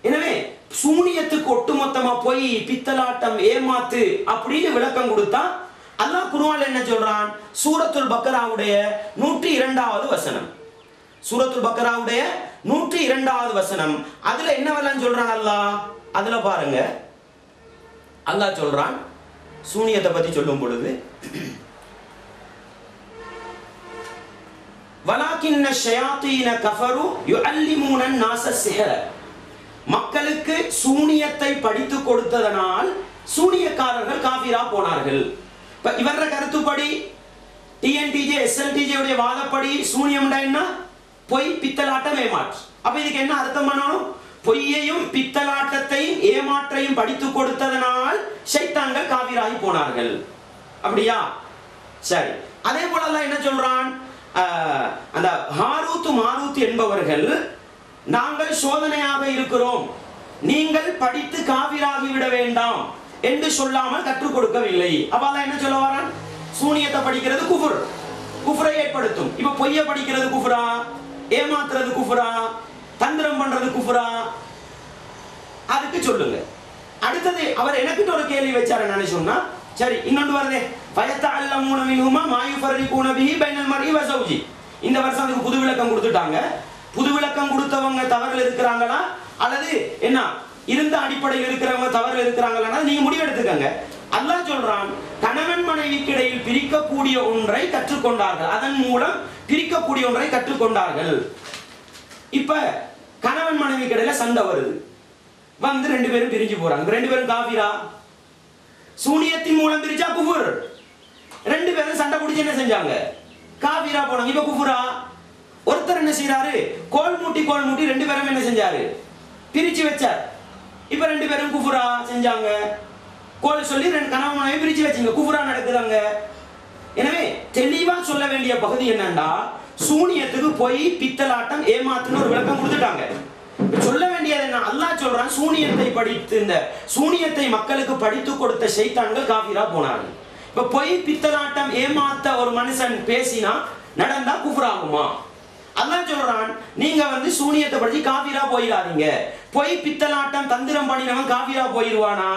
எனவே சூனியத்துக்கு ஒட்டுமொத்தமா போய் பித்தலாட்டம் ஏமாத்து அப்படின்னு விளக்கம் கொடுத்தா அல்லாஹ் குர்ஆன்ல என்ன சொல்றான், சூரத்துல் பக்கராவுடைய 102வது வசனம், சூரத்துல் பக்கராவுடைய 102வது வசனம், அதுல என்னவெல்லாம் சொல்றான் அல்லாஹ், அதுல பாருங்க. அல்லாஹ் சொல்றான், சூனியத்தை பத்தி சொல்லும் பொழுது வலாக்கின்ன ஷயாத்தீன கஃபரு யுஅல்லிமூன الناس السحر மக்களுக்கு சூனியத்தை படித்து கொடுத்ததனால் சூனியக்காரர்கள் காஃபிரா போனார்கள். இப்ப இவர கருத்துப்படி டிஎன்டிஜே எஸ்எல்டிஜே உடைய வாதப்படி சூனியம்டா என்ன? பொய், பித்தலாட்டம், ஏமாற்று. அப்ப இதுக்கு என்ன அர்த்தம் பண்ணணும்? பொய்யையும் பித்தலாட்டத்தையும் ஏமாற்றையும் படித்து கொடுத்ததனால் ஷைத்தான்கள் காஃபிராகி போனார்கள். அப்படியா? சரி. அதே போல அல்லாஹ் என்ன சொல்றான்? அந்த ஹாரூத் மாரூத் என்பவர்கள் நாங்கள் சோதனையாக இருக்கிறோம், நீங்கள் படித்து காஃபிராகி விட வேண்டாம் என்று சொல்லாமல் கற்றுக் கொடுக்கவில்லை. அப்ப அல்லாஹ் என்ன சொல்ல வரான்? சூனியத்தை படிக்கிறது குஃபர், குஃபரை ஏற்படுத்தும். இப்ப பொய்ய படிக்கிறது குஃபரா, ஏமாத்துறது குஃபரா, தந்திரம் பண்றது குஃபரா? அதுக்கு சொல்லுங்க. அடுத்தது அவர் எனக்கு ஒரு கேள்வி வச்சாரு. என்ன சொன்னா, சரி இன்னொன்று வருதே, ஃபயத்தஅல்லமூன மின்ஹுமா மா யுஃபர்ரிகூன பிஹி பைனல் மர்இ வ ஸௌஜி. இந்த வருஷம் அதுக்கு புது விளக்கம் கொடுத்துட்டாங்க. புது விளக்கம் கொடுத்தவங்க தவறுல இருக்கிறாங்களா அல்லது என்ன இருந்த அடிப்படையில் இருக்கிறவங்க தவறுல இருக்கிறாங்களா நீங்க முடிவெடுத்துக்கங்க. அல்லாஹ் சொல்றான், கணவன் மனைவிக்கு இடையில் பிரிக்கக்கூடிய ஒன்றை கற்றுக்கொண்டார்கள், அதன் மூலம் பிரிக்கக்கூடிய ஒன்றை கற்றுக்கொண்டார்கள். இப்ப கணவன் மனைவிக்கு இடையில சண்டை வருது, வந்து ரெண்டு பேரும் பிரிஞ்சு போறாங்க. ரெண்டு பேரும் காஃபிரா? சூனியத்தின் மூலம் பிரிச்சா குஃபர். ரெண்டு பேரும் சண்டை பிடிச்சு என்ன செஞ்சாங்க? காஃபிரா போனாங்க. இப்ப குஃபரா? ஒருத்தர் என்ன செய்யறாரு? கோல் மூட்டி ரெண்டு பேரும் என்ன செஞ்சாரு? பிரிச்சு வச்சார். இப்ப ரெண்டு பேரும் குஃபரா செஞ்சாங்க. கோல் சொல்லி ரெண்டு கணவன் மனைவி பிரிச்சு வச்சீங்க, குஃபரா நடக்குதாங்க. எனவே தெளிவா சொல்ல வேண்டிய பகுதி என்னன்னா, சூனியத்துக்கு போய் பித்தலாட்டம் ஏமாத்துன்னு ஒரு விளக்கம் கொடுத்துட்டாங்க. சொல்ல வேண்டியது என்ன? அல்லாஹ் சொல்றான், சூனியத்தை படித்து இந்த சூனியத்தை மக்களுக்கு படித்து கொடுத்த ஷைத்தான்கள் காஃபிரா போனார்கள். இப்ப பொய் பித்தலாட்டம் ஏமாத்த ஒரு மனுஷன் பேசினா நடந்தா குஃப்ராகுமா? அல்லாஹ் சொல்றான், நீங்க வந்து சூனியத்தை படிச்சு காஃபிரா போயிடாதீங்க. பொய் பித்தலாட்டம் தந்திரம் பண்ணினவன் காஃபிரா போயிடுவானா?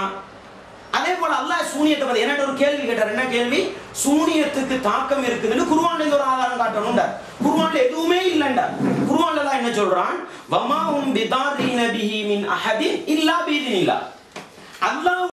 அதே போல அல்லாஹ் சூனியத்தை பத்தி என்ன ஒரு கேள்வி கேட்டார். என்ன கேள்வி? சூனியத்துக்கு தாக்கம் இருக்குதுன்னு குர்ஆன்ல ஒரு ஆதாரம் காட்டணும்டா. குர்ஆன்ல எதுவுமே இல்லைண்டா. குர்ஆன்ல அல்லாஹ் என்ன சொல்றான்? வமா ஹும் பிதாரின பிஹி மின் அஹதின் இல்லா பிஇذنில்லாஹ். அல்லாஹ்